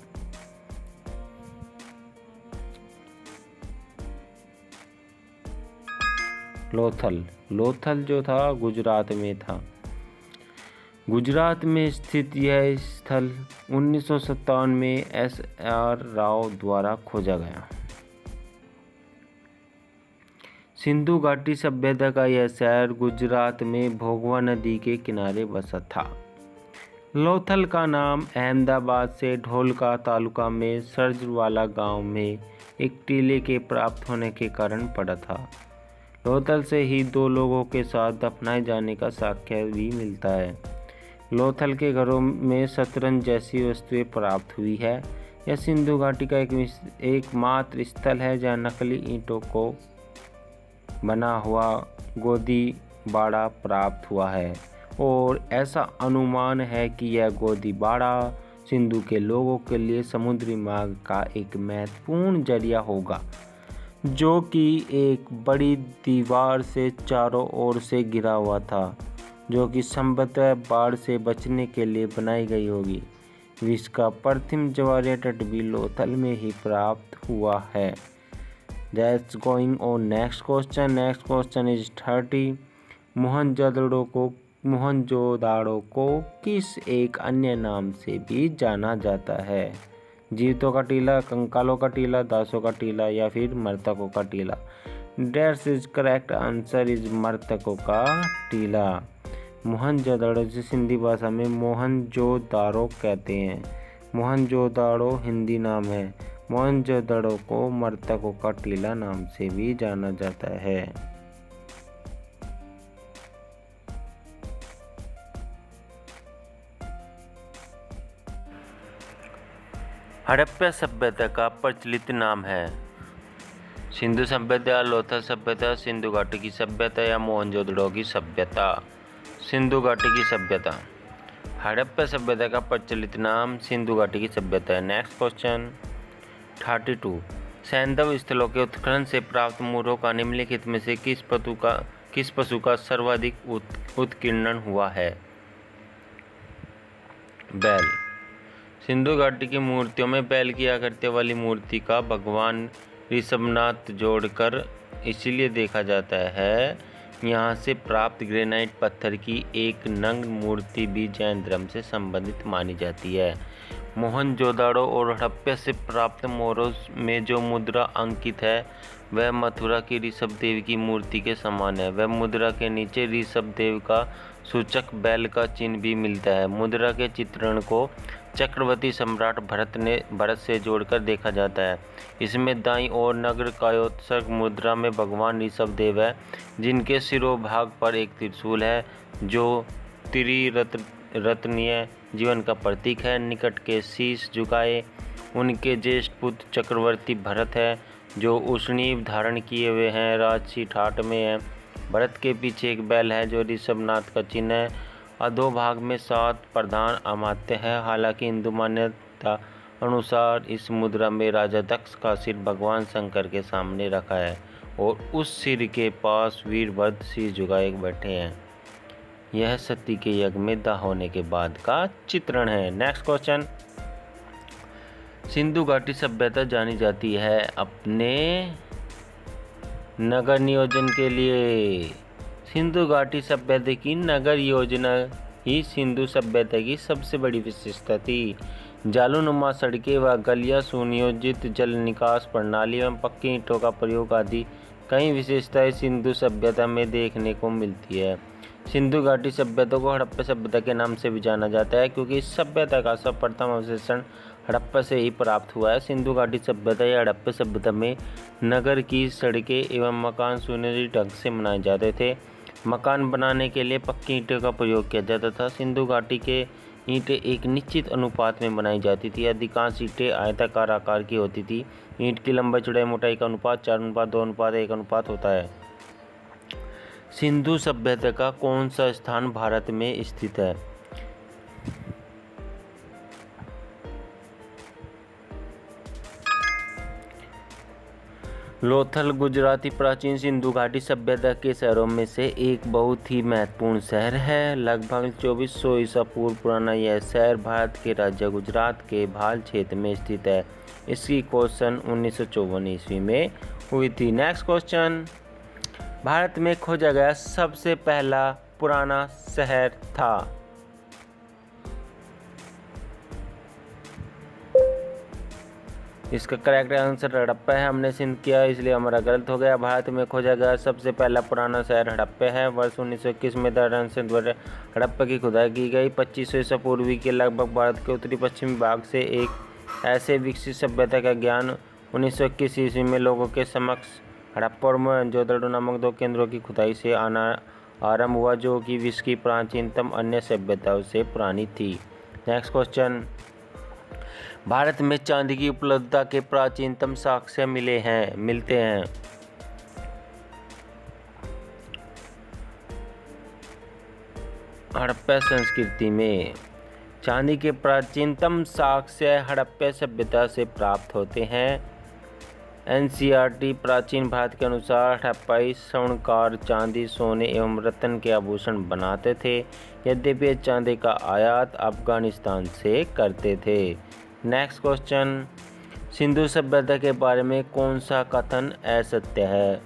[SPEAKER 1] लोथल जो था गुजरात में था। गुजरात में स्थित यह स्थल 1957 में SR राव द्वारा खोजा गया। सिंधु घाटी सभ्यता का यह शहर गुजरात में भोगवा नदी के किनारे बसा था। लोथल का नाम अहमदाबाद से ढोलका तालुका में सर्जवाला गांव में एक टीले के प्राप्त होने के कारण पड़ा था। लोथल से ही 2 लोगों के साथ दफनाए जाने का साक्ष्य भी मिलता है। लोथल के घरों में शतरंज जैसी वस्तुएं प्राप्त हुई है। यह सिंधु घाटी का एकमात्र स्थल है जहां नकली ईंटों को बना हुआ गोदी बाड़ा प्राप्त हुआ है और ऐसा अनुमान है कि यह गोदी बाड़ा सिंधु के लोगों के लिए समुद्री मार्ग का एक महत्वपूर्ण जरिया होगा, जो कि एक बड़ी दीवार से चारों ओर से घिरा हुआ था, जो कि संभवतः बाढ़ से बचने के लिए बनाई गई होगी। विश्व का प्रथम ज्वारीय तट भी लोथल में ही प्राप्त हुआ है। That's going on next question. Next question is 30. Mohenjodaro को किस एक अन्य नाम से भी जाना जाता है? जीवितों का टीला, कंकालों का टीला, दासों का टीला या फिर मृतकों का टीला? That is correct answer is मृतकों का टीला। मोहनजोदाड़ो जिसे सिंधी भाषा में मोहनजोदारो कहते हैं। मोहनजोदाड़ो हिंदी नाम है। मोहनजोदाड़ो को मृतकों का टीला नाम से भी जाना जाता है। हड़प्पा सभ्यता का प्रचलित नाम है? सिंधु सभ्यता, लोथल सभ्यता, सिंधु घाटी की सभ्यता या मोहनजोदड़ो की सभ्यता? सिंधु घाटी की सभ्यता। हड़प्पा सभ्यता का प्रचलित नाम सिंधु घाटी की सभ्यता है। Next question 32। सैंधव स्थलों के उत्खनन से प्राप्त मूरों का निम्नलिखित में से किस पशु का सर्वाधिक उत्कीर्णन हुआ है? बैल। सिंधु घाटी की मूर्तियों में बैल की आकृति वाली मूर्ति का भगवान ऋषभनाथ जोड़कर इसलिए देखा जाता है। यहाँ से प्राप्त ग्रेनाइट पत्थर की एक नग्न मूर्ति भी जैन धर्म से संबंधित मानी जाती है। मोहनजोदाड़ो और हड़प्पा से प्राप्त मोहरों में जो मुद्रा अंकित है वह मथुरा की ऋषभ देव की मूर्ति के समान है। वह मुद्रा के नीचे ऋषभ देव का सूचक बैल का चिन्ह भी मिलता है। मुद्रा के चित्रण को चक्रवर्ती सम्राट भरत से जोड़कर देखा जाता है। इसमें दाईं ओर नगर कायोत्सर्ग मुद्रा में भगवान ऋषभ देव है, जिनके शिरोभाग पर एक त्रिशूल है जो त्रिरत्नीय जीवन का प्रतीक है। निकट के शीश झुकाए उनके ज्येष्ठ पुत्र चक्रवर्ती भरत है, जो उष्णीव धारण किए हुए हैं, राजसी ठाट में है। भरत के पीछे एक बैल है जो ऋषभनाथ का चिन्ह है। अधोभाग में 7 प्रधान अमात्य है। हालांकि हिंदू मान्यता अनुसार इस मुद्रा में राजा दक्ष का सिर भगवान शंकर के सामने रखा है और उस सिर के पास वीरभद्र शीश झुकाए बैठे हैं। यह सती के यज्ञ में दाह होने के बाद का चित्रण है। नेक्स्ट क्वेश्चन, सिंधु घाटी सभ्यता जानी जाती है अपने नगर नियोजन के लिए। सिंधु घाटी सभ्यता की नगर योजना ही सिंधु सभ्यता की सबसे बड़ी विशेषता थी। जालूनुमा सड़कें व गलियां, सुनियोजित जल निकास प्रणाली एवं पक्की ईंटों का प्रयोग आदि कई विशेषताएं सिंधु सभ्यता में देखने को मिलती है। सिंधु घाटी सभ्यता को हड़प्पा सभ्यता के नाम से भी जाना जाता है, क्योंकि इस सभ्यता का सर्वप्रथम अवशेषण हड़प्पा से ही प्राप्त हुआ है। सिंधु घाटी सभ्यता या हड़प्पा सभ्यता में नगर की सड़कें एवं मकान सुनियोजित ढंग से बनाए जाते थे। मकान बनाने के लिए पक्की ईंटों का प्रयोग किया जाता था। सिंधु घाटी के ईंटें एक निश्चित अनुपात में बनाई जाती थी। अधिकांश ईंटें आयताकार आकार की होती थी। ईंट की लंबाई चौड़ाई मोटाई का अनुपात 4:2:1 होता है। सिंधु सभ्यता का कौन सा स्थान भारत में स्थित है? लोथल गुजराती प्राचीन सिंधु घाटी सभ्यता के शहरों में से एक बहुत ही महत्वपूर्ण शहर है। लगभग 2400 ईसा पूर्व पुराना यह शहर भारत के राज्य गुजरात के भाल क्षेत्र में स्थित है। इसकी खोज सन 1954 ईस्वी में हुई थी। नेक्स्ट क्वेश्चन, भारत में खोजा गया सबसे पहला पुराना शहर था? इसका करेक्ट आंसर हड़प्पा है। हमने सिंध किया इसलिए हमारा गलत हो गया। भारत में खोजा गया सबसे पहला पुराना शहर हड़प्पा है। वर्ष 1921 में दौरान सिंध हड़प्पा की खुदाई की गई। 2500 ईसा पूर्वी के लगभग भारत के उत्तरी पश्चिमी भाग से एक ऐसे विकसित सभ्यता का ज्ञान 1921 ईस्वी में लोगों के समक्ष हड़प्पा और मोहनजोदड़ो नामक 2 केंद्रों की खुदाई से आरंभ हुआ, जो कि विश्व की प्राचीनतम अन्य सभ्यताओं से पुरानी थी। नेक्स्ट क्वेश्चन, भारत में चांदी की उपलब्धता के प्राचीनतम साक्ष्य मिलते हैं। हड़प्पा संस्कृति में चांदी के प्राचीनतम साक्ष्य हड़प्पा सभ्यता से प्राप्त होते हैं। एनसीईआरटी प्राचीन भारत के अनुसार हड़प्पाई स्वर्णकार चांदी, सोने एवं रत्न के आभूषण बनाते थे। यद्यपि चांदी का आयात अफगानिस्तान से करते थे। नेक्स्ट क्वेश्चन, सिंधु सभ्यता के बारे में कौन सा कथन असत्य है?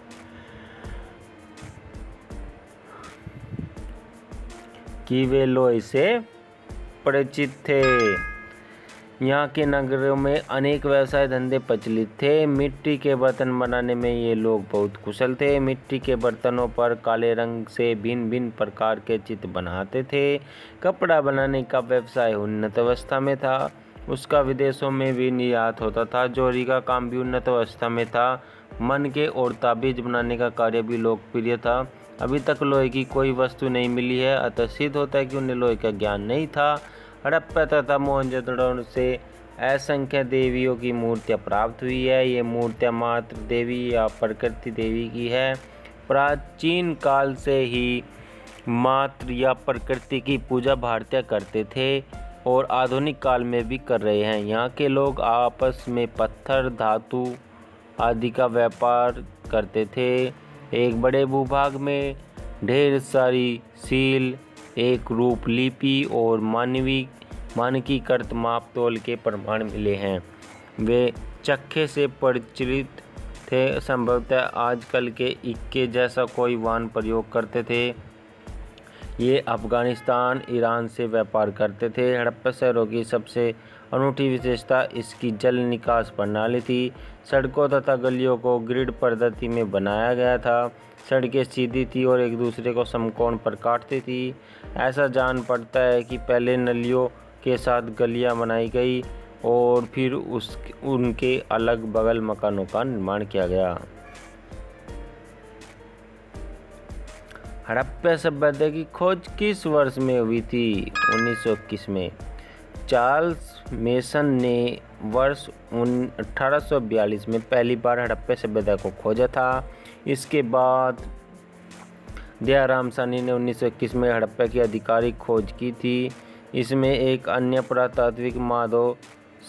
[SPEAKER 1] कि वे लोहे से परिचित थे। यहाँ के नगरों में अनेक व्यवसाय धंधे प्रचलित थे। मिट्टी के बर्तन बनाने में ये लोग बहुत कुशल थे। मिट्टी के बर्तनों पर काले रंग से भिन्न भिन्न प्रकार के चित्र बनाते थे। कपड़ा बनाने का व्यवसाय उन्नत अवस्था में था। उसका विदेशों में भी निर्यात होता था। जोरी का काम भी उन्नत अवस्था में था। मन के और ताबीज बनाने का कार्य भी लोकप्रिय था। अभी तक लोहे की कोई वस्तु नहीं मिली है, अतः सिद्ध होता है कि उन्हें लोहे का ज्ञान नहीं था। हड़प्पा तथा मोहनजोदड़ो से असंख्य देवियों की मूर्तियाँ प्राप्त हुई है। ये मूर्तियाँ मातृ देवी या प्रकृति देवी की है। प्राचीन काल से ही मातृ या प्रकृति की पूजा भारतीय करते थे और आधुनिक काल में भी कर रहे हैं। यहाँ के लोग आपस में पत्थर, धातु आदि का व्यापार करते थे। एक बड़े भूभाग में ढेर सारी सील, एक रूप लिपि और मानकीकृत माप तोल के प्रमाण मिले हैं। वे चक्के से परिचित थे। संभवतः आजकल के इक्के जैसा कोई वाहन प्रयोग करते थे। ये अफ़गानिस्तान, ईरान से व्यापार करते थे। हड़प्पा शहरों की सबसे अनूठी विशेषता इसकी जल निकास प्रणाली थी। सड़कों तथा गलियों को ग्रिड पद्धति में बनाया गया था। सड़कें सीधी थी और एक दूसरे को समकोण पर काटती थी। ऐसा जान पड़ता है कि पहले नलियों के साथ गलियां बनाई गई और फिर उनके अलग बगल मकानों का निर्माण किया गया। हड़प्पा सभ्यता की खोज किस वर्ष में हुई थी? 1921 में। चार्ल्स मेसन ने वर्ष 1842 में पहली बार हड़प्पा सभ्यता को खोजा था। इसके बाद दयाराम साहनी ने 1921 में हड़प्पा की आधिकारिक खोज की थी। इसमें एक अन्य पुरातात्विक माधव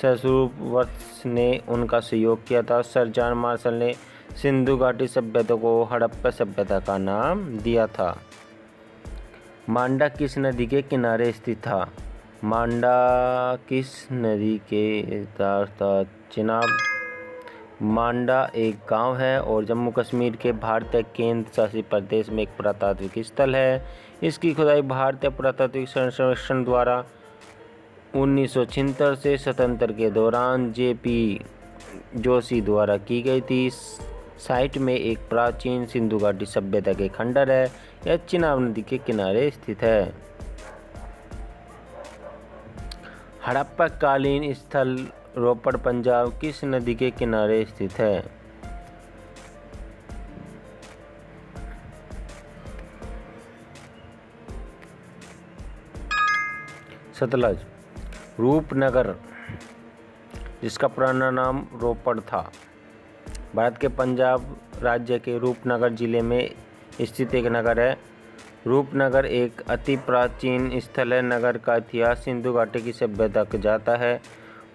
[SPEAKER 1] ससुरवर्थ ने उनका सहयोग किया था। सर जॉन मार्शल ने सिंधु घाटी सभ्यता को हड़प्पा सभ्यता का नाम दिया था। मांडा किस नदी के किनारे स्थित था? मांडा किस नदी के था जनाब? मांडा एक गांव है और जम्मू कश्मीर के भारतीय केंद्र शासित प्रदेश में एक पुरातात्विक स्थल है। इसकी खुदाई भारतीय पुरातात्विक सर्वेक्षण द्वारा 1976 से स्वतंत्र के दौरान JP जोशी द्वारा की गई थी। साइट में एक प्राचीन सिंधु घाटी सभ्यता के खंडर है। यह चिनाब नदी के किनारे स्थित है। हड़प्पा कालीन स्थल रोपड़ पंजाब किस नदी के किनारे स्थित है? सतलज। रूपनगर, जिसका पुराना नाम रोपड़ था, भारत के पंजाब राज्य के रूपनगर जिले में स्थित एक नगर है। रूपनगर एक अति प्राचीन स्थल है। नगर का इतिहास सिंधु घाटी की सभ्यता को जाता है।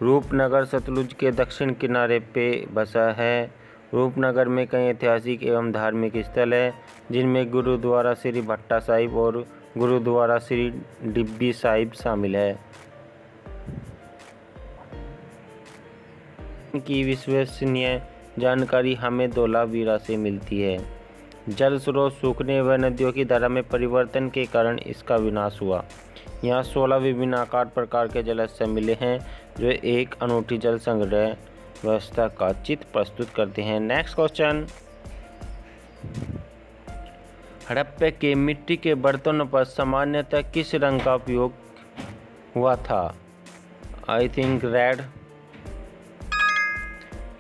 [SPEAKER 1] रूपनगर सतलुज के दक्षिण किनारे पे बसा है। रूपनगर में कई ऐतिहासिक एवं धार्मिक स्थल हैं, जिनमें गुरुद्वारा श्री भट्टा साहिब और गुरुद्वारा श्री डिब्बी साहिब शामिल है। की विश्वसनीय जानकारी हमें धौलावीरा से मिलती है। जल स्रोत सूखने व नदियों की धारा में परिवर्तन के कारण इसका विनाश हुआ। यहाँ 16 विभिन्न आकार प्रकार के जलाशय मिले हैं, जो एक अनूठी जल संग्रह व्यवस्था का चित्र प्रस्तुत करते हैं। Next question. हड़प्पा के मिट्टी के बर्तनों पर सामान्यतः किस रंग का उपयोग हुआ था? I think red.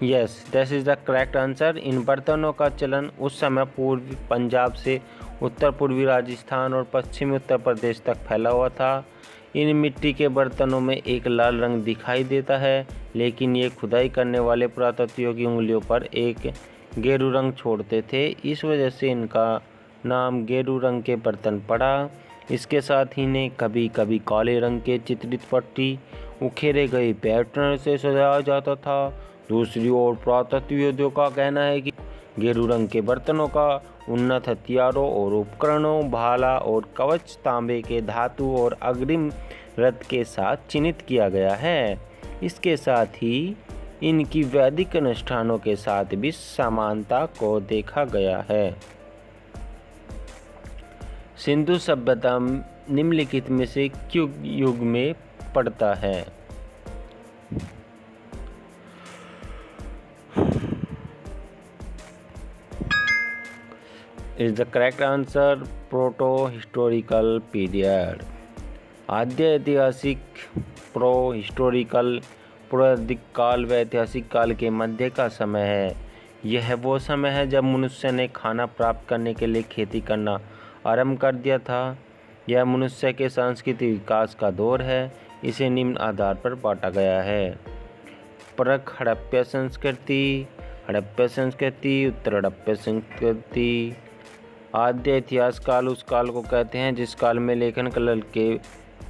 [SPEAKER 1] Yes, this is the correct answer. इन बर्तनों का चलन उस समय पूर्वी पंजाब से उत्तर पूर्वी राजस्थान और पश्चिमी उत्तर प्रदेश तक फैला हुआ था। इन मिट्टी के बर्तनों में एक लाल रंग दिखाई देता है, लेकिन ये खुदाई करने वाले पुरातत्वों की उंगलियों पर एक गेरू रंग छोड़ते थे। इस वजह से इनका नाम गेरू रंग के बर्तन पड़ा। इसके साथ ही इन्हें कभी कभी काले रंग के चित्रित पट्टी उखेरे गए पैटर्न से सजाया जाता था। दूसरी ओर पुरातत्वविदों का कहना है कि गेरू रंग के बर्तनों का उन्नत हथियारों और उपकरणों, भाला और कवच तांबे के धातु और अग्रिम रत्न के साथ चिन्हित किया गया है। इसके साथ ही इनकी वैदिक अनुष्ठानों के साथ भी समानता को देखा गया है। सिंधु सभ्यता निम्नलिखित में से किस युग में पड़ता है? Is the correct answer proto historical period. आद्य ऐतिहासिक, प्रो हिस्टोरिकल पुरादिक काल व ऐतिहासिक काल के मध्य का समय है। यह वो समय है जब मनुष्य ने खाना प्राप्त करने के लिए खेती करना आरंभ कर दिया था। यह मनुष्य के सांस्कृतिक विकास का दौर है। इसे निम्न आधार पर बांटा गया है। परक हड़प्पा संस्कृति, उत्तर हड़प्पा संस्कृति। आद्य इतिहास काल उस काल को कहते हैं जिस काल में लेखन कला के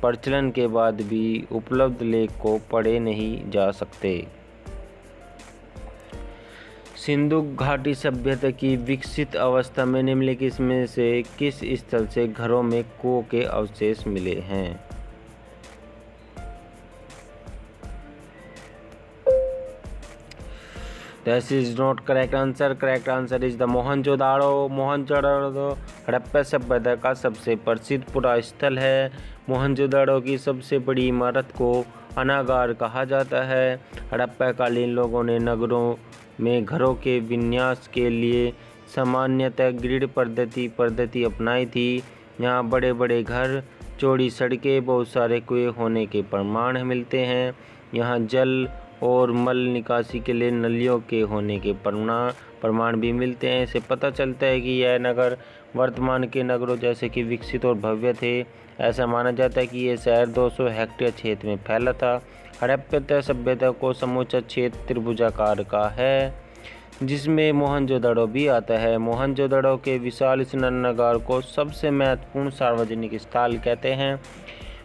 [SPEAKER 1] प्रचलन के बाद भी उपलब्ध लेख को पढ़े नहीं जा सकते। सिंधु घाटी सभ्यता की विकसित अवस्था में निम्नलिखित में से किस स्थल से घरों में कुओं के अवशेष मिले हैं? This is not correct answer. Correct answer is the Mohenjodaro. Mohenjodaro Harappa सभ्यता का सबसे प्रसिद्ध पुरा स्थल है। मोहनजोदाड़ो की सबसे बड़ी इमारत को अनागार कहा जाता है। हड़प्पा कालीन लोगों ने नगरों में घरों के विन्यास के लिए सामान्यतः ग्रिड पद्धति अपनाई थी। यहाँ बड़े बड़े घर, चौड़ी सड़कें, बहुत सारे कुएं होने के प्रमाण मिलते हैं। यहाँ जल और मल निकासी के लिए नलियों के होने के प्रमाण भी मिलते हैं। इससे पता चलता है कि यह नगर वर्तमान के नगरों जैसे कि विकसित और भव्य थे। ऐसा माना जाता है कि यह शहर 200 हेक्टेयर क्षेत्र में फैला था। हड़प्पा सभ्यता को समूचा क्षेत्र त्रिभुजाकार का है, जिसमें मोहनजोदड़ो भी आता है। मोहनजोदड़ो के विशाल स्नानागार को सबसे महत्वपूर्ण सार्वजनिक स्थल कहते हैं।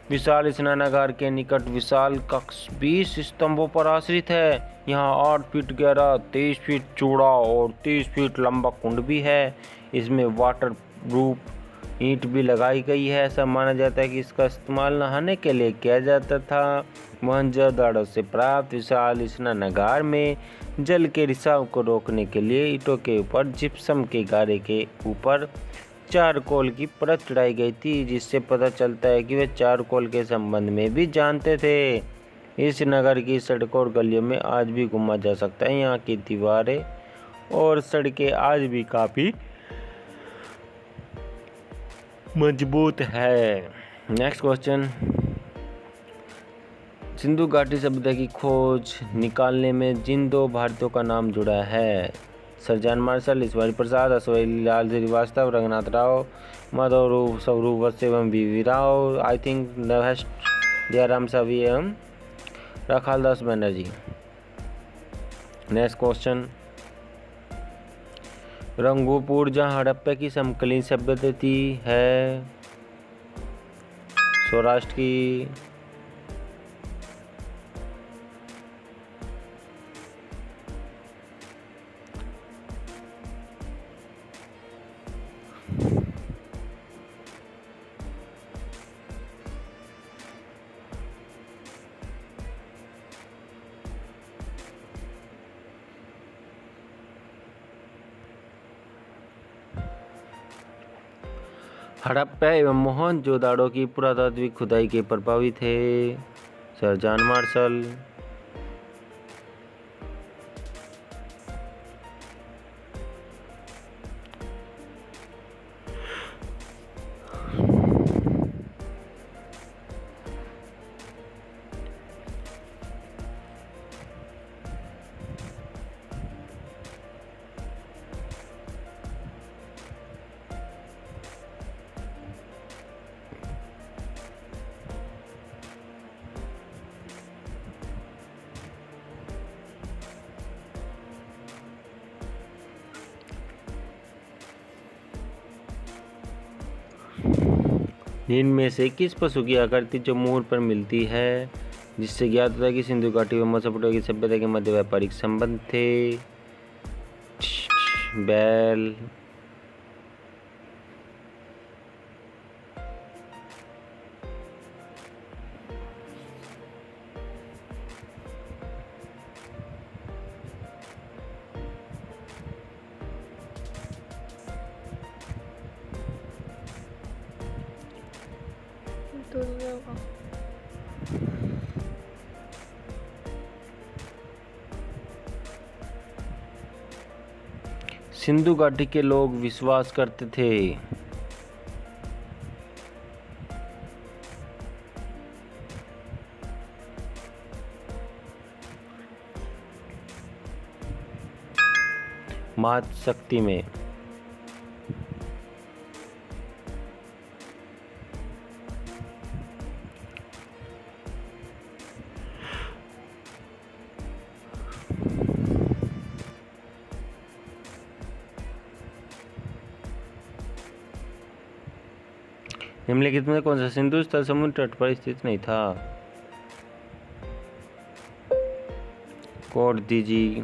[SPEAKER 1] विशाल स्नानागार के निकट विशाल कक्ष 20 स्तंभों पर आश्रित है। यहाँ 8 फीट गहरा, 23 फीट चौड़ा और 30 फीट लंबा कुंड भी है। इसमें वाटर प्रूफ ईंट भी लगाई गई है। ऐसा माना जाता है कि इसका इस्तेमाल नहाने के लिए किया जाता था। मोहनजोदड़ो से प्राप्त विशाल स्नानागार में जल के रिसाव को रोकने के लिए ईंटों के ऊपर जिप्सम के गारे के ऊपर चारकोल की परत चढ़ाई गई थी, जिससे पता चलता है कि वे चारकोल के संबंध में भी जानते थे। इस नगर की सड़कों और गलियों में आज भी घूमा जा सकता है। यहाँ की दीवारें और सड़कें आज भी काफ़ी मजबूत है। नेक्स्ट क्वेश्चन, सिंधु घाटी सभ्यता की खोज निकालने में जिन 2 भारतीयों का नाम जुड़ा है, sir John Marshall, Ishwari Prasad, Ashwani Lal Srivastava, Ranganath Rao, Madhav Swarup एवं V Rao. I think Dayaram Savi एवं राखालदास बनर्जी। नेक्स्ट क्वेश्चन, रंगूपुर जहाँ हड़प्पा की समकालीन सभ्यता थी है सौराष्ट्र की। हड़प्पा एवं मोहनजोदाड़ो की पुरातात्विक खुदाई के प्रभावी थे, सर जॉन मार्शल। इनमें से किस पशु की आकृति जो मोर पर मिलती है, जिससे ज्ञात होता है कि सिंधु घाटी व मेसोपोटामिया की सभ्यता के मध्य व्यापारिक संबंध थे? बैल। सिंधु घाटी के लोग विश्वास करते थे मात शक्ति में। निम्नलिखित में कौन सा सिंधु स्थल समुद्र तट पर स्थित नहीं था? कोड दीजिए।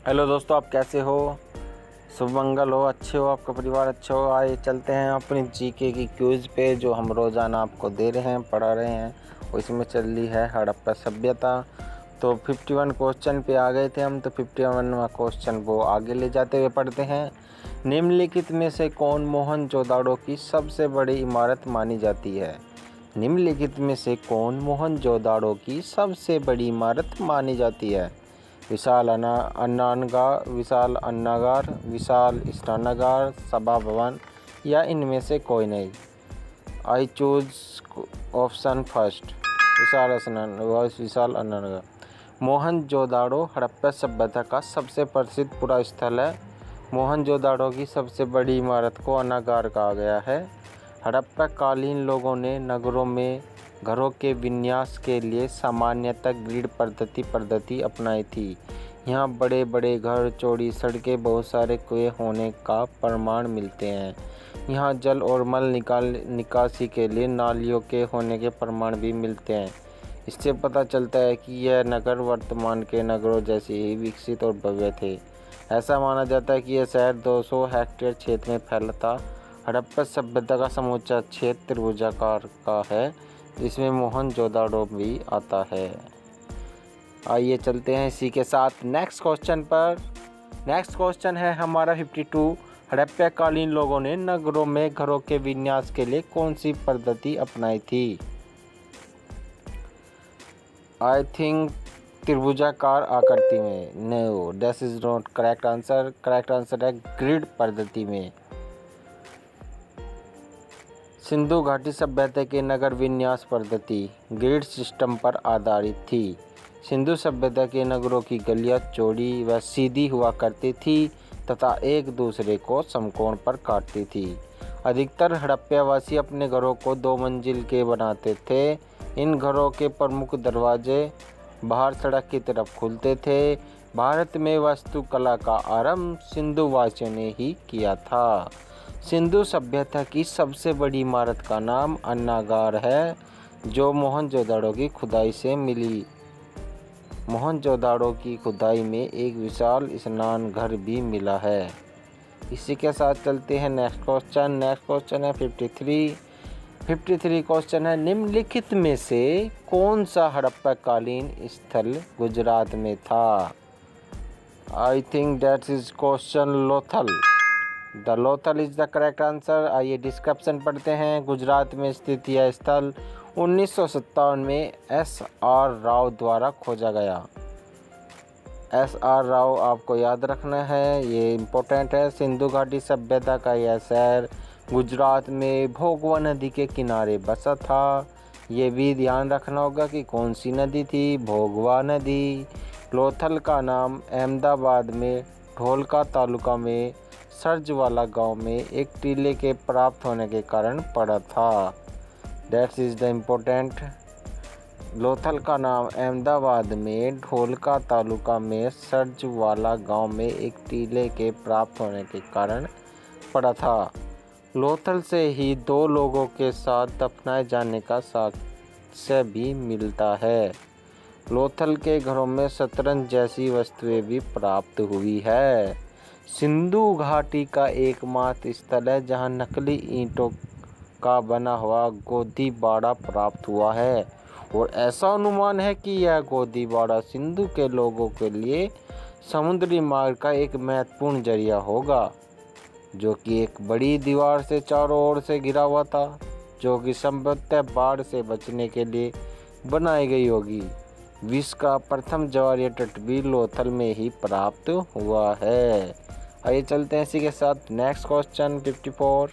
[SPEAKER 1] हेलो दोस्तों, आप कैसे हो? शुभ मंगल हो, अच्छे हो, आपका परिवार अच्छा हो। आइए चलते हैं अपनी जीके की क्विज़ पे, जो हम रोज़ाना आपको दे रहे हैं, पढ़ा रहे हैं। और इसमें चल रही है हड़प्पा सभ्यता। तो 51 क्वेश्चन पे आ गए थे हम, तो 51वां क्वेश्चन वो आगे ले जाते हुए पढ़ते हैं। निम्नलिखित में से कौन मोहनजोदाड़ो की सबसे बड़ी इमारत मानी जाती है? निम्नलिखित में से कौन मोहनजोदाड़ो की सबसे बड़ी इमारत मानी जाती है? विशाल अन्नागार, विशाल स्नानागार, सभा भवन या इनमें से कोई नहीं। आई चूज ऑप्शन फर्स्ट, विशाल अन्नागार। मोहनजोदाड़ो हड़प्पा सभ्यता का सबसे प्रसिद्ध पुरा स्थल है। मोहनजोदाड़ो की सबसे बड़ी इमारत को अन्नागार कहा गया है। हड़प्पा कालीन लोगों ने नगरों में घरों के विन्यास के लिए सामान्यतः ग्रिड पद्धति अपनाई थी। यहाँ बड़े बड़े घर, चौड़ी सड़कें, बहुत सारे कुएं होने का प्रमाण मिलते हैं। यहाँ जल और मल निकासी के लिए नालियों के होने के प्रमाण भी मिलते हैं। इससे पता चलता है कि यह नगर वर्तमान के नगरों जैसे ही विकसित और भव्य थे। ऐसा माना जाता है कि यह शहर 200 हेक्टेयर क्षेत्र में फैला था। हड़प्पा सभ्यता का समूचा क्षेत्र त्रिभुजाकार का है, जिसमें मोहनजोदाड़ो भी आता है। आइए चलते हैं इसी के साथ नेक्स्ट क्वेश्चन पर। नेक्स्ट क्वेश्चन है हमारा 52। हड़प्पा कालीन लोगों ने नगरों में घरों के विन्यास के लिए कौन सी पद्धति अपनाई थी? आई थिंक त्रिभुजाकार आकृति में। No, this is not correct answer. Correct answer है ग्रिड पद्धति में। सिंधु घाटी सभ्यता के नगर विन्यास पद्धति ग्रिड सिस्टम पर आधारित थी। सिंधु सभ्यता के नगरों की गलियां चौड़ी व सीधी हुआ करती थी तथा एक दूसरे को समकोण पर काटती थी। अधिकतर हड़प्पावासी अपने घरों को 2 मंजिल के बनाते थे। इन घरों के प्रमुख दरवाजे बाहर सड़क की तरफ खुलते थे। भारत में वास्तुकला का आरंभ सिंधु वासियों ने ही किया था। सिंधु सभ्यता की सबसे बड़ी इमारत का नाम अन्नागार है, जो मोहनजोदाड़ो की खुदाई से मिली। मोहनजोदाड़ो की खुदाई में एक विशाल स्नान घर भी मिला है। इसी के साथ चलते हैं नेक्स्ट क्वेश्चन। नेक्स्ट क्वेश्चन है 53। 53 क्वेश्चन है, निम्नलिखित में से कौन सा हड़प्पा कालीन स्थल गुजरात में था? I think that is question Lothal. The Lothal is the correct answer. आइए डिस्क्रिप्शन पढ़ते हैं। गुजरात में स्थित यह स्थल 1957 में S.R. राव द्वारा खोजा गया। S.R. राव आपको याद रखना है, ये इम्पोर्टेंट है। सिंधु घाटी सभ्यता का यह शहर गुजरात में भोगवा नदी के किनारे बसा था। ये भी ध्यान रखना होगा कि कौन सी नदी थी, भोगवा नदी। लोथल का नाम अहमदाबाद में ढोलका तालुका में सर्जवाला गांव में एक टीले के प्राप्त होने के कारण पड़ा था। That's is the important. Lothal का नाम अहमदाबाद में ढोलका तालुका में सर्जवाला गांव में एक टीले के प्राप्त होने के कारण पड़ा था। लोथल से ही 2 लोगों के साथ दफनाए जाने का साक्ष्य भी मिलता है। लोथल के घरों में शतरंज जैसी वस्तुएं भी प्राप्त हुई है। सिंधु घाटी का एकमात्र स्थल है जहां नकली ईंटों का बना हुआ गोदी बाड़ा प्राप्त हुआ है, और ऐसा अनुमान है कि यह गोदी बाड़ा सिंधु के लोगों के लिए समुद्री मार्ग का एक महत्वपूर्ण जरिया होगा, जो कि एक बड़ी दीवार से चारों ओर से घिरा हुआ था, जो कि संभवतः बाढ़ से बचने के लिए बनाई गई होगी। विश्व का प्रथम ज्वारीय तट भी लोथल में ही प्राप्त हुआ है। आइए चलते हैं इसी के साथ नेक्स्ट क्वेश्चन 54।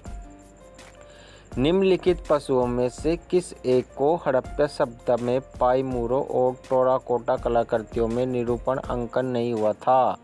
[SPEAKER 1] निम्नलिखित पशुओं में से किस एक को हड़प्पा सभ्यता में पाईमुरों और टेराकोटा कलाकृतियों में निरूपण अंकन नहीं हुआ था?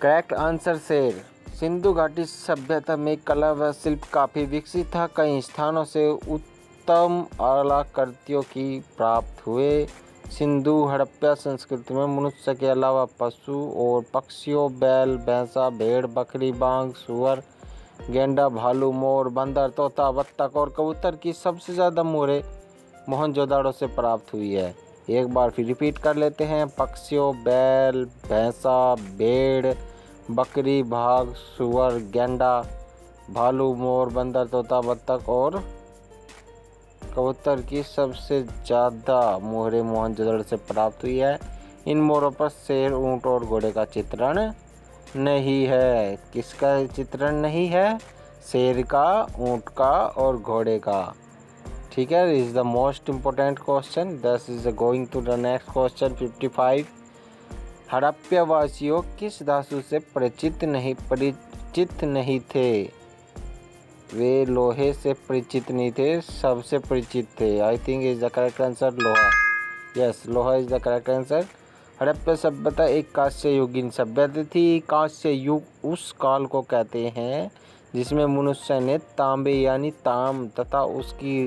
[SPEAKER 1] करेक्ट आंसर शेर। सिंधु घाटी सभ्यता में कला व शिल्प काफ़ी विकसित था। कई स्थानों से उत्तम कलाकृतियों की प्राप्त हुए। सिंधु हड़प्पा संस्कृति में मनुष्य के अलावा पशु और पक्षियों, बैल, भैंसा, भेड़, बकरी, बाघ, सुअर, गेंडा, भालू, मोर, बंदर, तोता, बत्तख और कबूतर की सबसे ज़्यादा मोहरें मोहनजोदाड़ो से प्राप्त हुई है। एक बार फिर रिपीट कर लेते हैं। पक्षियों, बैल, भैंसा, भेड़, बकरी, बाघ, सुअर, गेंडा, भालू, मोर, बंदर, तोता, बत्तख और कबूतर की सबसे ज़्यादा मोहरें मोहनजोदड़ो से प्राप्त हुई है। इन मोहरों पर शेर, ऊंट और घोड़े का चित्रण नहीं है। किसका चित्रण नहीं है? शेर का, ऊंट का और घोड़े का। ठीक है, this is the most important question. This is going to the next question 55। Harappa वासियों किस धातु से परिचित नहीं थे? वे लोहे से परिचित नहीं थे, सबसे परिचित थे। I think is the correct answer लोहा। यस, लोहा is the correct answer. Harappa सभ्यता एक कांस्य युगीन सभ्यता थी। कांस्य युग उस काल को कहते हैं जिसमें मनुष्य ने तांबे यानी ताम तथा उसकी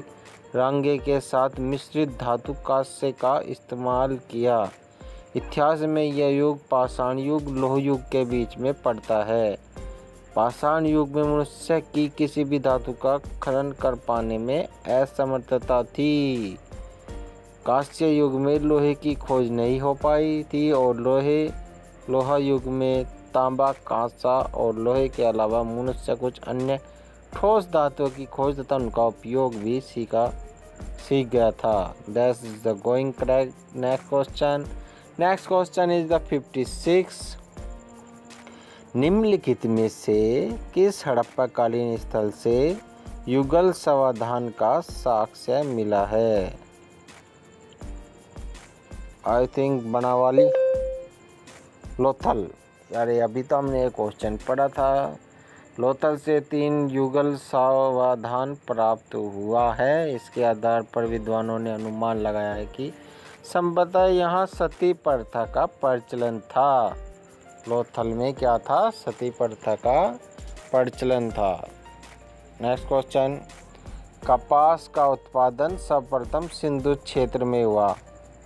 [SPEAKER 1] रांगे के साथ मिश्रित धातु कांस्य का इस्तेमाल किया। इतिहास में यह युग पाषाण युग, लौह युग के बीच में पड़ता है। पाषाण युग में मनुष्य की किसी भी धातु का खनन कर पाने में असमर्थता थी। कांस्य युग में लोहे की खोज नहीं हो पाई थी और लोहा युग में तांबा, कांसा और लोहे के अलावा मनुष्य कुछ अन्य ठोस धातुओं की खोज तथा उनका उपयोग भी सीख गया था। That is the going correct next question. Next question is the 56। निम्नलिखित में से किस हड़प्पाकालीन स्थल से युगल समाधान का साक्ष्य मिला है? I think Banawali, Lothal. अरे अभी तो हमने एक क्वेश्चन पढ़ा था। लोथल से 3 युगल समाधान प्राप्त हुआ है। इसके आधार पर विद्वानों ने अनुमान लगाया है कि संभवतः यहाँ सती प्रथा का प्रचलन था। लोथल में क्या था? सती प्रथा का प्रचलन था। Next question. कपास का उत्पादन सर्वप्रथम सिंधु क्षेत्र में हुआ,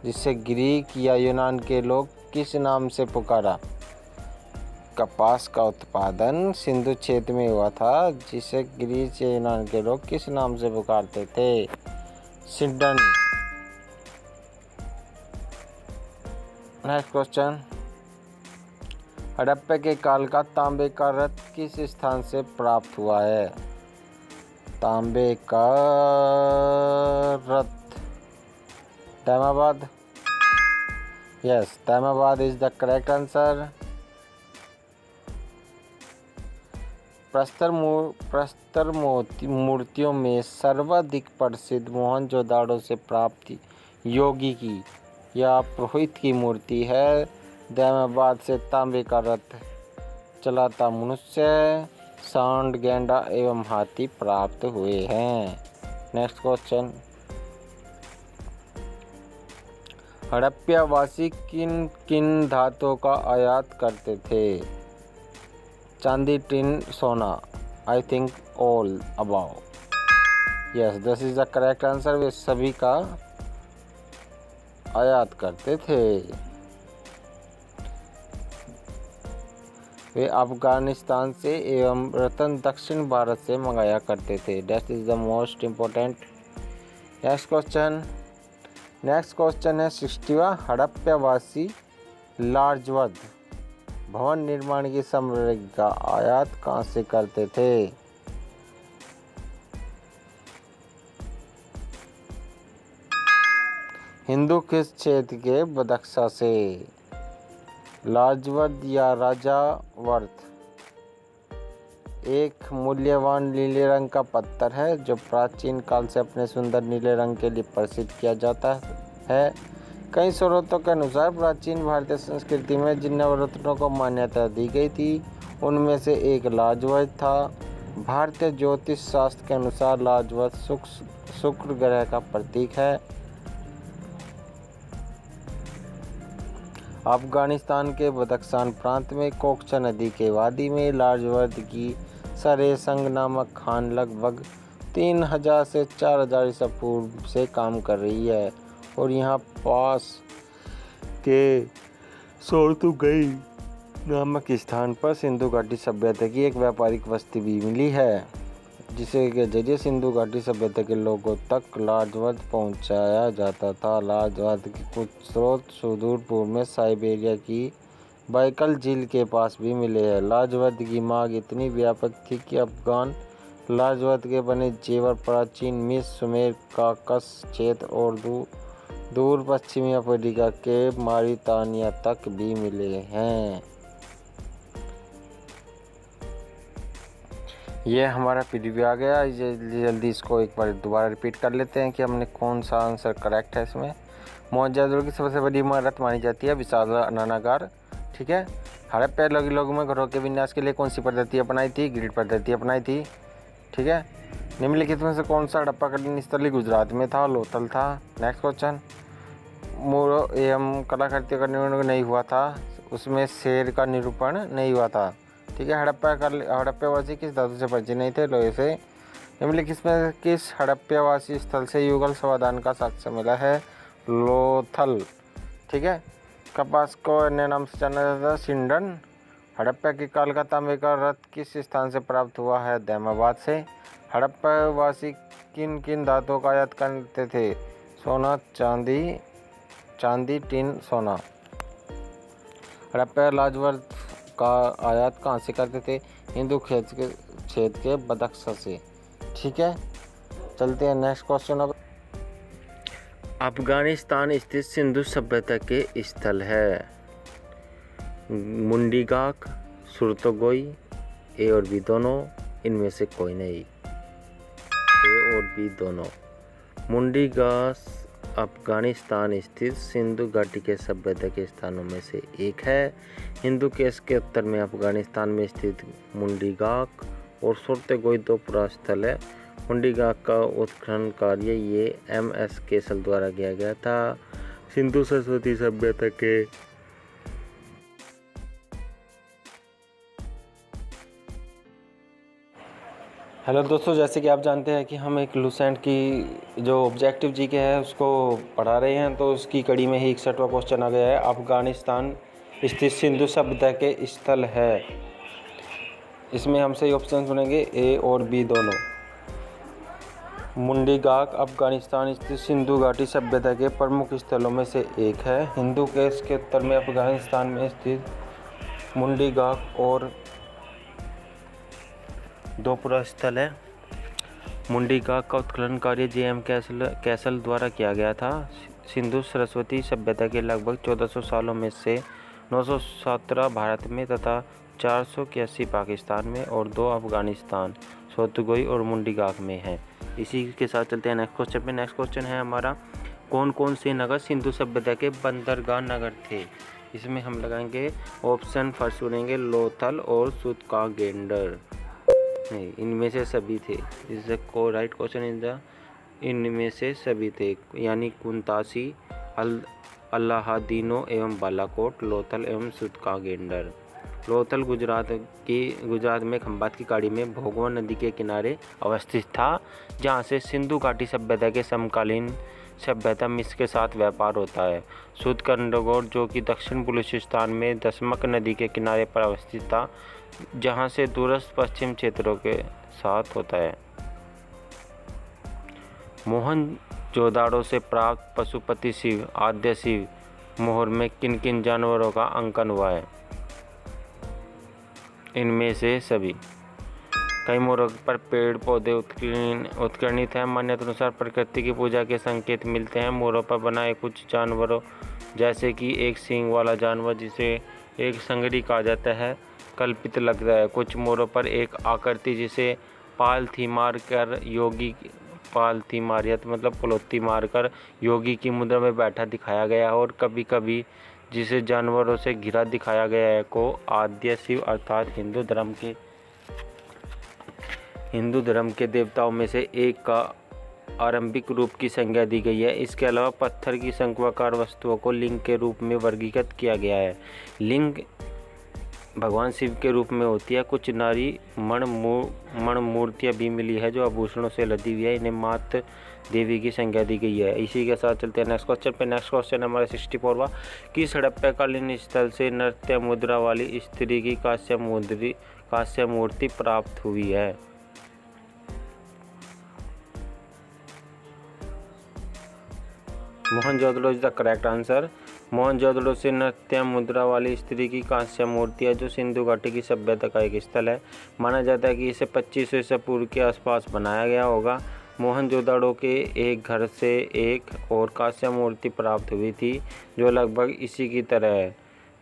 [SPEAKER 1] जिसे ग्रीक या यूनान के लोग किस नाम से पुकारा? कपास का उत्पादन सिंधु क्षेत्र में हुआ था, जिसे ग्रीक या यूनान के लोग किस नाम से पुकारते थे? सिडन। Next question. हड़प्पा के काल का तांबे का रथ किस स्थान से प्राप्त हुआ है? तांबे का रथ Daimabad. Yes, Daimabad is the correct answer. प्रस्तर मूर्तियों में सर्वाधिक प्रसिद्ध मोहनजोदाड़ो से प्राप्त योगी की या पुरोहित की मूर्ति है। तैमाबाद से तांबे का रथ चलाता मनुष्य, सांड, गेंडा एवं हाथी प्राप्त हुए हैं। Next question. हड़प्पा वासी किन किन धातुओं का आयात करते थे? चांदी, टिन, सोना। I think all above. Yes, this is the correct answer. वे सभी का आयात करते थे। वे अफगानिस्तान से एवं रत्न दक्षिण भारत से मंगाया करते थे। That is the most important. Next question. Next question है 60वां। हड़प्पा वासी लार्जवद भवन निर्माण की सामग्री का आयात कहाँ से करते थे? हिंदू किस क्षेत्र के बदख्शा से? लार्जवद या राजावर्त एक मूल्यवान नीले रंग का पत्थर है जो प्राचीन काल से अपने सुंदर नीले रंग के लिए प्रसिद्ध किया जाता है। कई स्रोतों के अनुसार प्राचीन भारतीय संस्कृति में जिन नवरत्नों को मान्यता दी गई थी उनमें से एक लार्जवद था। भारतीय ज्योतिष शास्त्र के अनुसार लार्जवद शुक्र ग्रह का प्रतीक है। अफगानिस्तान के बदख्शान प्रांत में कोकचा नदी के वादी में लार्जवद की सरेसंग नामक खान लगभग 3000 से 4000 ईसा पूर्व से काम कर रही है और यहाँ पास के सोर्तुगई नामक स्थान पर सिंधु घाटी सभ्यता की एक व्यापारिक बस्ती भी मिली है, जिसे के जरिए सिंधु घाटी सभ्यता के लोगों तक लाजवत पहुंचाया जाता था। लाजवत के कुछ स्रोत सुदूर पूर्व में साइबेरिया की बैकल झील के पास भी मिले हैं। लाजवत की मांग इतनी व्यापक थी कि अफगान लाजवत के बने जेवर प्राचीन मिस्र, सुमेर, काकस क्षेत्र और दूर पश्चिमी अफ्रीका के मारितानिया तक भी मिले हैं। ये हमारा प्रीव्यू आ गया। जल्दी इसको एक बार दोबारा रिपीट कर लेते हैं कि हमने कौन सा आंसर करेक्ट है। इसमें मोहनजोदड़ो की सबसे बड़ी इमारत मानी जाती है विशाल अनागार। ठीक है। हड़प्पा लोगों में घरों के विन्यास के लिए कौन सी पद्धति अपनाई थी? ग्रिड पद्धति अपनाई थी। ठीक है। निम्नलिखित में से कौन सा हड़प्पा कठिन स्थली गुजरात में था? लोथल था। नेक्स्ट क्वेश्चन, मोरो एवं कलाकृतियों का निर्माण नहीं हुआ था, उसमें शेर का निरूपण नहीं हुआ था। ठीक है। हड़प्पावासी किस धातु से परिचित नहीं थे? लोहे से। निम्नलिखित में किस हड़प्पावासी स्थल से युगल समाधान का साक्ष्य मिला है? लोथल। ठीक है। कपास को अन्य नाम से जाना जाता है सिंडन। हड़प्पा के काल का तांबे का रथ किस स्थान से प्राप्त हुआ है? दैमाबाद से। हड़प्पावासी किन किन धातुओं का आयात करते थे? सोना, चांदी, टिन, सोना। हड़प्पा लाजवत का आयात कहाँ से करते थे? हिंदू क्षेत्र के बदख्शा से। ठीक है। चलते हैं नेक्स्ट क्वेश्चन। अब अफगानिस्तान स्थित सिंधु सभ्यता के स्थल है मुंडीगाक, सुरतोगोई, ए और बी दोनों, इनमें से कोई नहीं। ए और बी दोनों। मुंडीगाक अफगानिस्तान स्थित सिंधु घाटी के सभ्यता के स्थानों में से एक है। हिंदू केस के उत्तर में अफगानिस्तान में स्थित मुंडीगाक और सुरतोगोई दो पुरास्थल है। मुंडीगाक का उत्खनन कार्य ये MS केसल द्वारा किया गया था। सिंधु सरस्वती सभ्यता के हेलो दोस्तों, जैसे कि आप जानते हैं कि हम एक लूसेंट की जो ऑब्जेक्टिव जीके है उसको पढ़ा रहे हैं, तो उसकी कड़ी में ही 61वां क्वेश्चन आ गया है। अफगानिस्तान स्थित सिंधु सभ्यता के स्थल है। इसमें हम सही ऑप्शन सुनेंगे ए और बी दोनों। मुंडीगाक अफगानिस्तान स्थित सिंधु घाटी सभ्यता के प्रमुख स्थलों में से एक है। हिंदू केस के उत्तर में अफगानिस्तान में स्थित मुंडीगाक और दो पुरास्थल है। मुंडीगाक का उत्खनन कार्य JM कैसल द्वारा किया गया था। सिंधु सरस्वती सभ्यता के लगभग 1400 सालों में से 917 भारत में तथा 481 पाकिस्तान में और 2 अफगानिस्तान, सुरतोगोई और मुंडीगाक में हैं। इसी के साथ चलते हैं नेक्स्ट क्वेश्चन पे। नेक्स्ट क्वेश्चन है हमारा, कौन कौन से नगर सिंधु सभ्यता के बंदरगाह नगर थे? इसमें हम लगाएंगे ऑप्शन फर्स्ट सुनेंगे लोथल और सुतकागेंडर। नहीं, इनमें से सभी थे। इज द को राइट क्वेश्चन इन द इनमें से सभी थे, यानी कुंतासी, अल्लाहादीनो एवं बालाकोट, लोथल एवं सुतकागेंडर। लोथल गुजरात में खंभात की खाड़ी में भोगवन नदी के किनारे अवस्थित था, जहां से सिंधु घाटी सभ्यता के समकालीन सभ्यता मिस्र के साथ व्यापार होता है। सुतकागेंडर जो कि दक्षिण बलूचिस्तान में दशमक नदी के किनारे पर अवस्थित था, जहां से दूरस्थ पश्चिम क्षेत्रों के साथ होता है। मोहनजोदाड़ो से प्राप्त पशुपति शिव, आद्य शिव मोहर में किन किन जानवरों का अंकन हुआ है? इनमें से सभी। कई मोहरों पर पेड़ पौधे उत्कीर्णित हैं। मान्यता अनुसार प्रकृति की पूजा के संकेत मिलते हैं। मोहरों पर बनाए कुछ जानवरों जैसे कि एक सींग वाला जानवर जिसे एक संगरी कहा जाता है कल्पित लगता है। कुछ मोहरों पर एक आकृति जिसे पालथी मारकर योगी की मुद्रा में बैठा दिखाया गया है, और कभी कभी जिसे जानवरों से घिरा दिखाया गया है को आद्य शिव अर्थात हिंदू धर्म के देवताओं में से एक का आरंभिक रूप की संज्ञा दी गई है। इसके अलावा पत्थर की शंक्वाकार वस्तुओं को लिंग के रूप में वर्गीकृत किया गया है। लिंग भगवान शिव के रूप में होती है। कुछ नारी मण मूर्तियाँ भी मिली है जो आभूषणों से लदी हुई है। इन्हें मात देवी की संज्ञा दी गई है। इसी के साथ चलते हैं नेक्स्ट क्वेश्चन पे। नेक्स्ट क्वेश्चन हमारा 64वां। किस हड़प्पाकालीन स्थल से नृत्य मुद्रा वाली स्त्री की कांस्य मूर्ति प्राप्त हुई है? Mohenjodaro is the correct answer. Mohenjodaro से नृत्य मुद्रा वाली स्त्री की कांस्य मूर्ति है जो सिंधु घाटी की सभ्यता का एक स्थल है। माना जाता है कि इसे 2500 ईसा पूर्व के आसपास बनाया गया होगा। मोहनजोदड़ो के एक घर से एक और कांस्य मूर्ति प्राप्त हुई थी जो लगभग इसी की तरह है।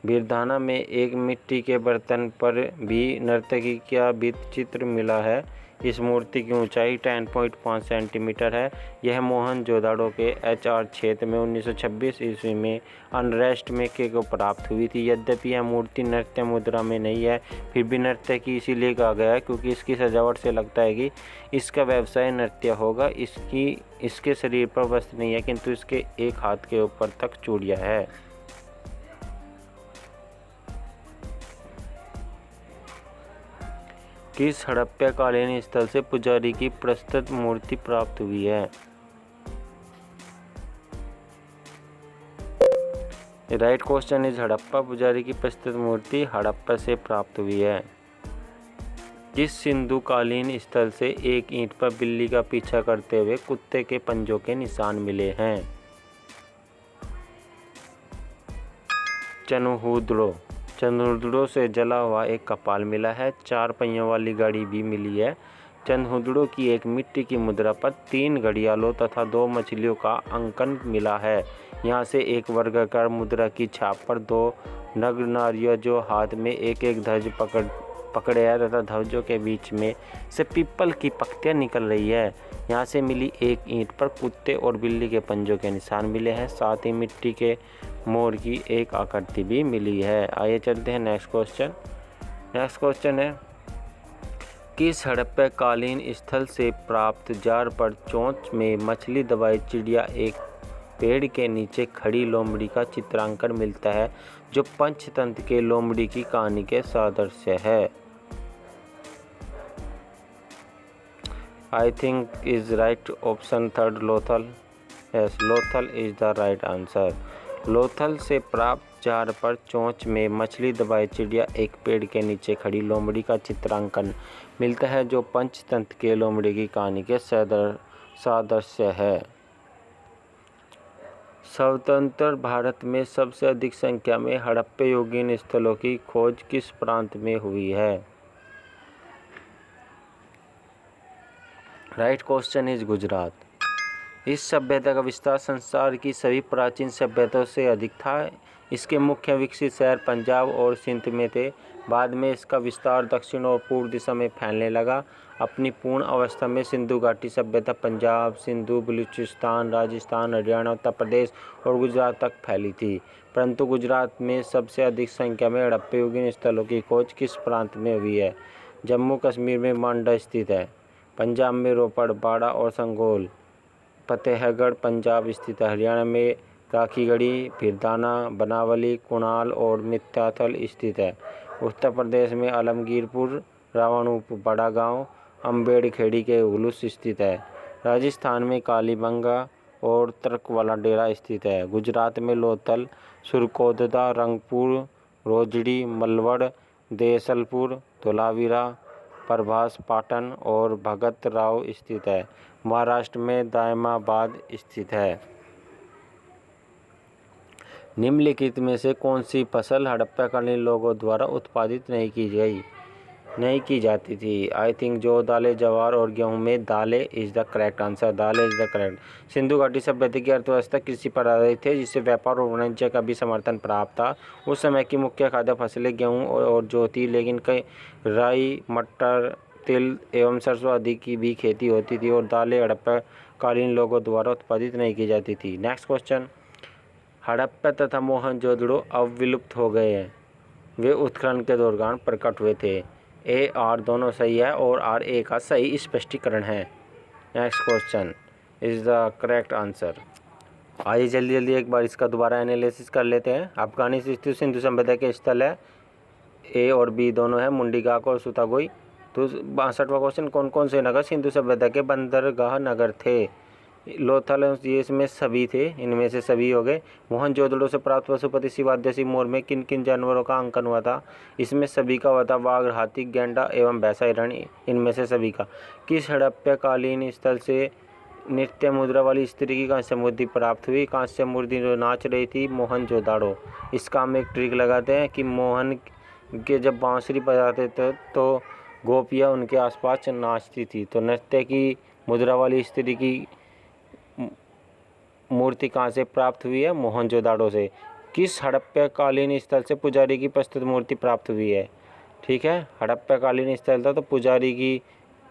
[SPEAKER 1] बिरधाना में एक मिट्टी के बर्तन पर भी नर्तकी का भित्ति चित्र मिला है। इस मूर्ति की ऊंचाई 10.5 सेंटीमीटर है। यह मोहनजोदड़ो के HR क्षेत्र में 1926 ईस्वी में अनरेस्ट में को प्राप्त हुई थी। यद्यपि यह मूर्ति नृत्य मुद्रा में नहीं है, फिर भी नृत्य की इसीलिए कहा गया है क्योंकि इसकी सजावट से लगता है कि इसका व्यवसाय नृत्य होगा। इसके शरीर पर वस्त्र नहीं है किंतु इसके एक हाथ के ऊपर तक चूड़ियाँ है। किस हड़प्पाकालीन स्थल से पुजारी की प्रस्तुत मूर्ति प्राप्त हुई है? Right question is Harappa. पुजारी की प्रस्तुत मूर्ति हड़प्पा से प्राप्त हुई है। किस सिंधुकालीन स्थल से एक ईंट पर बिल्ली का पीछा करते हुए कुत्ते के पंजों के निशान मिले हैं? चंदहुदड़ो से जला हुआ एक कपाल मिला है। 4 पहियों वाली गाड़ी भी मिली है। चंदहुदड़ो की एक मिट्टी की मुद्रा पर 3 घड़ियालों तथा 2 मछलियों का अंकन मिला है। यहाँ से एक वर्गाकार मुद्रा की छाप पर 2 नग्न नारियां जो हाथ में एक एक ध्वज पकड़े है तथा ध्वजों के बीच में से पीपल की पत्तियां निकल रही है। यहाँ से मिली एक ईंट पर कुत्ते और बिल्ली के पंजों के निशान मिले हैं। साथ ही मिट्टी के मोर की एक आकृति भी मिली है। आइए चलते हैं नेक्स्ट क्वेश्चन। नेक्स्ट क्वेश्चन है किस हड़प्पाकालीन स्थल से प्राप्त जार पर चोंच में मछली दबाई चिड़िया एक पेड़ के नीचे खड़ी लोमड़ी का चित्रांकन मिलता है जो पंचतंत्र के लोमड़ी की कहानी के सादृश्य है? I think is right option third Lothal. Yes, Lothal is the right answer. Lothal से प्राप्त जार पर चोंच में मछली दबाए चिड़िया एक पेड़ के नीचे खड़ी लोमड़ी का चित्रांकन मिलता है जो पंचतंत्र के लोमड़ी की कहानी के सादृश्य है। स्वतंत्र भारत में सबसे अधिक संख्या में हड़प्पा स्थलों की खोज किस प्रांत में हुई है? Right question is Gujarat. इस सभ्यता का विस्तार संसार की सभी प्राचीन सभ्यताओं से अधिक था। इसके मुख्य विकसित शहर पंजाब और सिंध में थे। बाद में इसका विस्तार दक्षिण और पूर्व दिशा में फैलने लगा। अपनी पूर्ण अवस्था में सिंधु घाटी सभ्यता पंजाब, सिंधु, बलूचिस्तान, राजस्थान, हरियाणा, उत्तर प्रदेश और गुजरात तक फैली थी। परंतु गुजरात में सबसे अधिक संख्या में हड़प्पा स्थलों की खोज किस प्रांत में हुई है? जम्मू कश्मीर में मांडा स्थित है। पंजाब में रोपड़, बाड़ा और संगोल। फतेहगढ़ पंजाब स्थित है। हरियाणा में राखीगढ़ी, बिरधाना, बनावली, कुणाल और मित्ताथल स्थित है। उत्तर प्रदेश में आलमगीरपुर, रावणपुर, बड़ा गांव, अम्बेडखेड़ी के हुलूस स्थित है। राजस्थान में कालीबंगा और तर्कवाला डेरा स्थित है। गुजरात में लोथल, सुरकोतदा, रंगपुर, रोजड़ी, मलवड़, देसलपुर, धोलावीरा, प्रभास, पाटन और भगत राव स्थित है। महाराष्ट्र में दायमाबाद स्थित है। निम्नलिखित में से कौन सी फसल हड़प्पाकालीन लोगों द्वारा उत्पादित नहीं की जाती थी? आई थिंक जो दालें, जवार और गेहूं में दालें इज द करेक्ट आंसर। दालें इज द करेक्ट। सिंधु घाटी सभ्यता की अर्थव्यवस्था कृषि पर आधारित थे जिससे व्यापार और वाणिज्य का भी समर्थन प्राप्त था। उस समय की मुख्य खाद्य फसलें गेहूं और जौ थी, लेकिन कई राई, मटर, तिल एवं सरसों आदि की भी खेती होती थी और दालें हड़प्पाकालीन लोगों द्वारा उत्पादित नहीं की जाती थी। Next question. हड़प्पा तथा मोहनजोदड़ो अब विलुप्त हो गए हैं। वे उत्खनन के दौरान प्रकट हुए थे। ए आर दोनों सही है और आर ए का सही स्पष्टीकरण है। Next question is the correct answer. आइए जल्दी एक बार इसका दोबारा एनालिसिस कर लेते हैं। अफगानिस्तान स्थित सिंधु सभ्यता के स्थल है। ए और बी दोनों है, मुंडीगाक और सुतागोई। तो 62वां क्वेश्चन, कौन कौन से नगर सिंधु सभ्यता के बंदरगाह नगर थे? लोथल, ये इसमें सभी थे, इनमें से सभी हो गए। मोहनजोदड़ो से प्राप्त पशुपति शिवाद्यसी मोर में किन किन जानवरों का अंकन हुआ था? इसमें सभी का हुआ था, बाघ, हाथी, गैंडा एवं भैंसा, हिरण, इनमें से सभी का। किस हड़प्पकालीन स्थल से नृत्य मुद्रा वाली स्त्री की कांस्य मूर्ति प्राप्त हुई? कांस्य मूर्ति जो नाच रही थी मोहनजोदड़ो। इसका हम एक ट्रिक लगाते हैं कि मोहन के जब बांसुरी बजाते थे तो गोपियाँ उनके आसपास नाचती थी। तो नृत्य की मुद्रा वाली स्त्री की मूर्ति कहाँ से प्राप्त हुई है? मोहनजोदड़ो से। किस हड़प्पकालीन स्थल से पुजारी की प्रस्तुत मूर्ति प्राप्त हुई है? ठीक है, हड़प्पकालीन स्थल था तो पुजारी की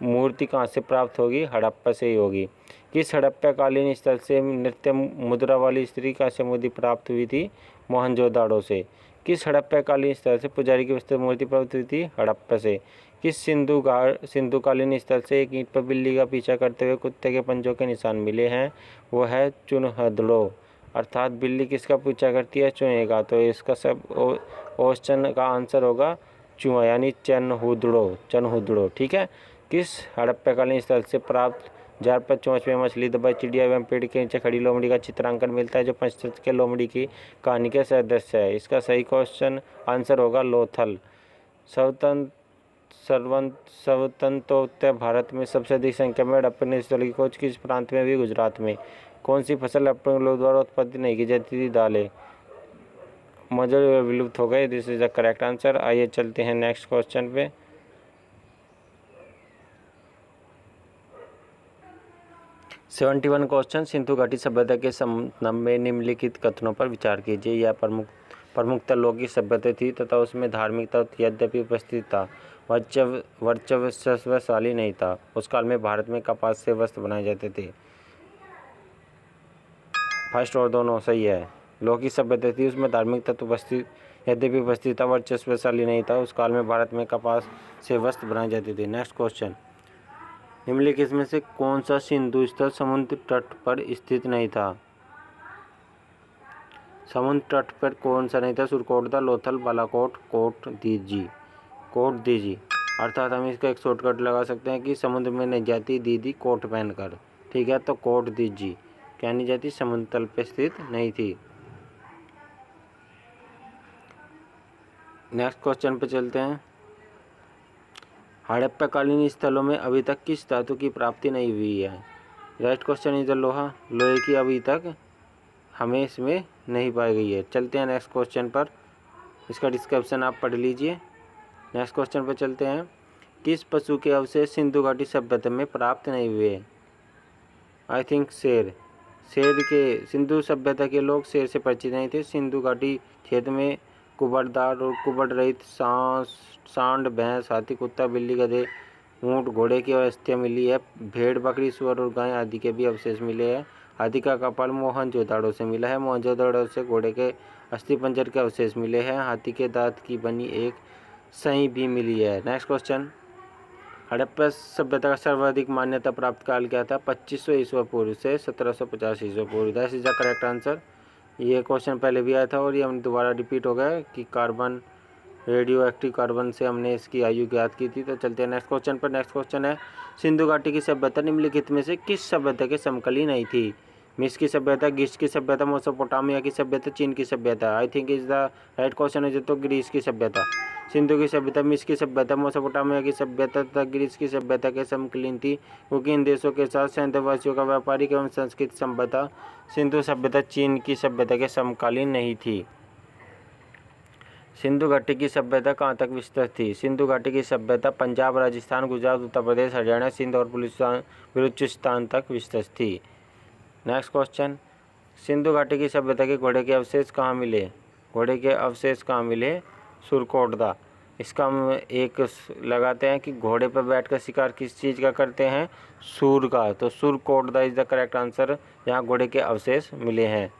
[SPEAKER 1] मूर्ति कहाँ से प्राप्त होगी? हड़प्पा से ही होगी। किस हड़प्पकालीन स्थल से नृत्य मुद्रा वाली स्त्री कांस्य मूर्ति प्राप्त हुई थी? मोहनजोदड़ो से। किस हड़प्पकालीन स्थल से पुजारी की प्रस्तुत मूर्ति प्राप्त हुई थी? हड़प्पा से। किस सिंधुकालीन स्थल से एक ईंट पर बिल्ली का पीछा करते हुए कुत्ते के पंजों के निशान मिले हैं? वो है चुनहदड़ो। अर्थात बिल्ली किसका पीछा करती है? चूहे का। तो इसका सब क्वेश्चन का आंसर होगा चूहा, यानी चनहुदड़ो। ठीक है। किस हड़प्पकालीन स्थल से प्राप्त जार पर चोंच में मछली दबाई चिड़िया एवं पेड़ के नीचे खड़ी लोमड़ी का चित्रांकन मिलता है, जो पंचतंत्र के लोमड़ी की कहानी के सदस्य है? इसका सही क्वेश्चन आंसर होगा लोथल। स्वतंत्रोत्तर भारत में सबसे अधिक संख्या में हड़प्पन स्थल की खोज किस प्रांत में हुई? गुजरात में। कौन सी फसल हड़प्पन लोगों द्वारा उत्पत्ति नहीं की जाती थी? दालें। मौजूद विलुप्त हो गए। This is the correct answer. आइए चलते हैं नेक्स्ट क्वेश्चन पे। सेवेंटी वन क्वेश्चन, सिंधु घाटी सभ्यता के संबंध में निम्नलिखित कथनों पर विचार कीजिए। यह प्रमुखतः लौकिक सभ्यता थी तथा उसमें धार्मिक तत्व यद्यपि उपस्थित था, वर्चस्वशाली नहीं था। उस काल में भारत में कपास से वस्त्र बनाए जाते थे। फर्स्ट और दोनों सही है। लौकिक सभ्यता थी, उसमें धार्मिक तत्व यद्यपि उपस्थित था, वर्चस्वशाली नहीं था। उस काल में भारत में कपास से वस्त्र बनाए जाते थे। नेक्स्ट क्वेश्चन, निम्नलिखित में से कौन सा सिंधु स्थल समुद्र तट पर स्थित नहीं था? समुद्र तट पर कौन सा नहीं था? सुरकोटदा, लोथल, बालाकोट, कोट दीजी। अर्थात हम इसका एक शॉर्टकट लगा सकते हैं कि समुद्र में नहीं जाती दीदी कोट पहनकर। ठीक है, तो कोट दीजी क्या नहीं जाती? समुद्र तल पर स्थित नहीं थी। नेक्स्ट क्वेश्चन पे चलते हैं। हड़प्पकालीन स्थलों में अभी तक किस धातु की प्राप्ति नहीं हुई है? राइट क्वेश्चन इज द लोहा। लोहे की अभी तक हमें इसमें नहीं पाई गई है। चलते हैं नेक्स्ट क्वेश्चन पर, इसका डिस्क्रिप्शन आप पढ़ लीजिए। नेक्स्ट क्वेश्चन पर चलते हैं। किस पशु के अवशेष सिंधु घाटी सभ्यता में प्राप्त नहीं हुए? आई थिंक शेर के सिंधु सभ्यता के लोग शेर से परिचित नहीं थे। सिंधु घाटी क्षेत्र में कुबड़दार और कुबड़ रहित सांड, भैंस, हाथी, कुत्ता, बिल्ली, गधे, ऊंट, घोड़े की अवस्था मिली है। भेड़, बकरी, सुअर और गाय आदि के भी अवशेष मिले हैं। हाथी का कपाल मोहनजोदड़ो से मिला है। मोहनजोदड़ो से घोड़े के अस्थिपंजर के अवशेष मिले हैं। हाथी के दांत की बनी एक सही भी मिली है। नेक्स्ट क्वेश्चन, हड़प्पा सभ्यता का सर्वाधिक मान्यता प्राप्त काल क्या था? 2500 ईस्वी पूर्व से 1750 ईस्वी पूर्व। That is the correct answer. ये क्वेश्चन पहले भी आया था और ये हम दोबारा रिपीट हो गया कि कार्बन, रेडियो एक्टिव कार्बन से हमने इसकी आयु ज्ञात की थी। तो चलते हैं नेक्स्ट क्वेश्चन पर। नेक्स्ट क्वेश्चन है, सिंधु घाटी की सभ्यता निम्नलिखित में से किस सभ्यता के समकालीन नहीं थी? मिस्र की सभ्यता, ग्रीस की सभ्यता, मेसोपोटामिया की सभ्यता, चीन की सभ्यता। I think is the right question है तो ग्रीस की सभ्यता। सिंधु की सभ्यता, मिस्र की सभ्यता, मेसोपोटामिया की सभ्यता तथा ग्रीस की सभ्यता के समकालीन थी, क्योंकि इन देशों के साथ सैन्यवासियों का व्यापारिक एवं संस्कृत सभ्यता। सिंधु सभ्यता चीन की सभ्यता के समकालीन नहीं थी। सिंधु घाटी की सभ्यता कहाँ तक विस्तृत थी? सिंधु घाटी की सभ्यता पंजाब, राजस्थान, गुजरात, उत्तर प्रदेश, हरियाणा, सिंध और बलूचिस्तान तक विस्तृत थी। नेक्स्ट क्वेश्चन, सिंधु घाटी की सभ्यता के घोड़े के अवशेष कहाँ मिले? घोड़े के अवशेष कहाँ मिले? सुरकोटदा। इसका हम एक लगाते हैं कि घोड़े पर बैठकर शिकार किस चीज़ का करते हैं? सूर का। तो Surkotada is the correct answer, यहाँ घोड़े के अवशेष मिले हैं।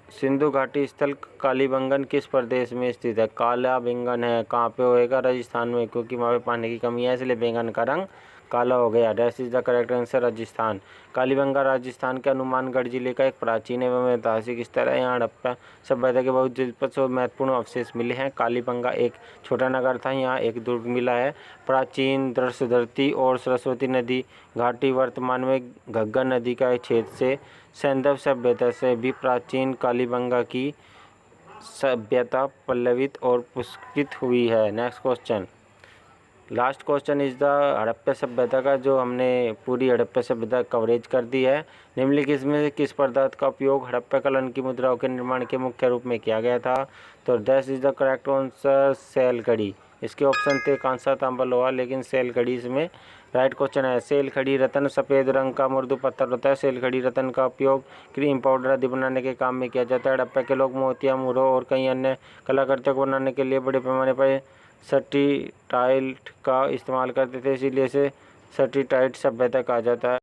[SPEAKER 1] सिंधु घाटी स्थल कालीबंगन किस प्रदेश में स्थित है? काला बैंगन है, कहाँ पे होएगा? राजस्थान में, क्योंकि वहाँ पे पानी की कमी है इसलिए बैंगन का रंग काला हो गया। Dash is the correct answer Rajasthan. Kalibangan Rajasthan के हनुमानगढ़ जिले का एक प्राचीन एवं ऐतिहासिक स्थल है। यहाँ हड़प्पा सभ्यता के बहुत दिलचस्प और महत्वपूर्ण अवशेष मिले हैं। कालीबंगा एक छोटा नगर था, यहाँ एक दुर्ग मिला है। प्राचीन दृश्यधरती और सरस्वती नदी घाटी वर्तमान में घग्गर नदी का एक छेद से सैंधव सभ्यता से भी प्राचीन कालीबंगा की सभ्यता पल्लवित और पुष्पित हुई है। Next question, last question is the Harappa सभ्यता का, जो हमने पूरी हड़प्पा सभ्यता कवरेज कर दी है। निम्नलिखित में से किस पदार्थ का उपयोग हड़प्पा कालीन की मुद्राओं के निर्माण के मुख्य रूप में किया गया था? तो dash is the correct answer सेल घड़ी। इसके ऑप्शन थे कांसा, तांबा, लोहा, लेकिन सेल घड़ी इसमें राइट क्वेश्चन है। सेल घड़ी रत्न सफ़ेद रंग का मृदु पत्थर होता है। सेल घड़ी रत्न का उपयोग क्रीम पाउडर आदि बनाने के काम में किया जाता है। हड़प्पा के लोग मोतिया, मुरो और कई अन्य कलाकृतियों को बनाने के लिए बड़े पैमाने पर स्टीटाइट का इस्तेमाल करते थे, इसीलिए इसे स्टीटाइट सभ्यता कहा जाता है।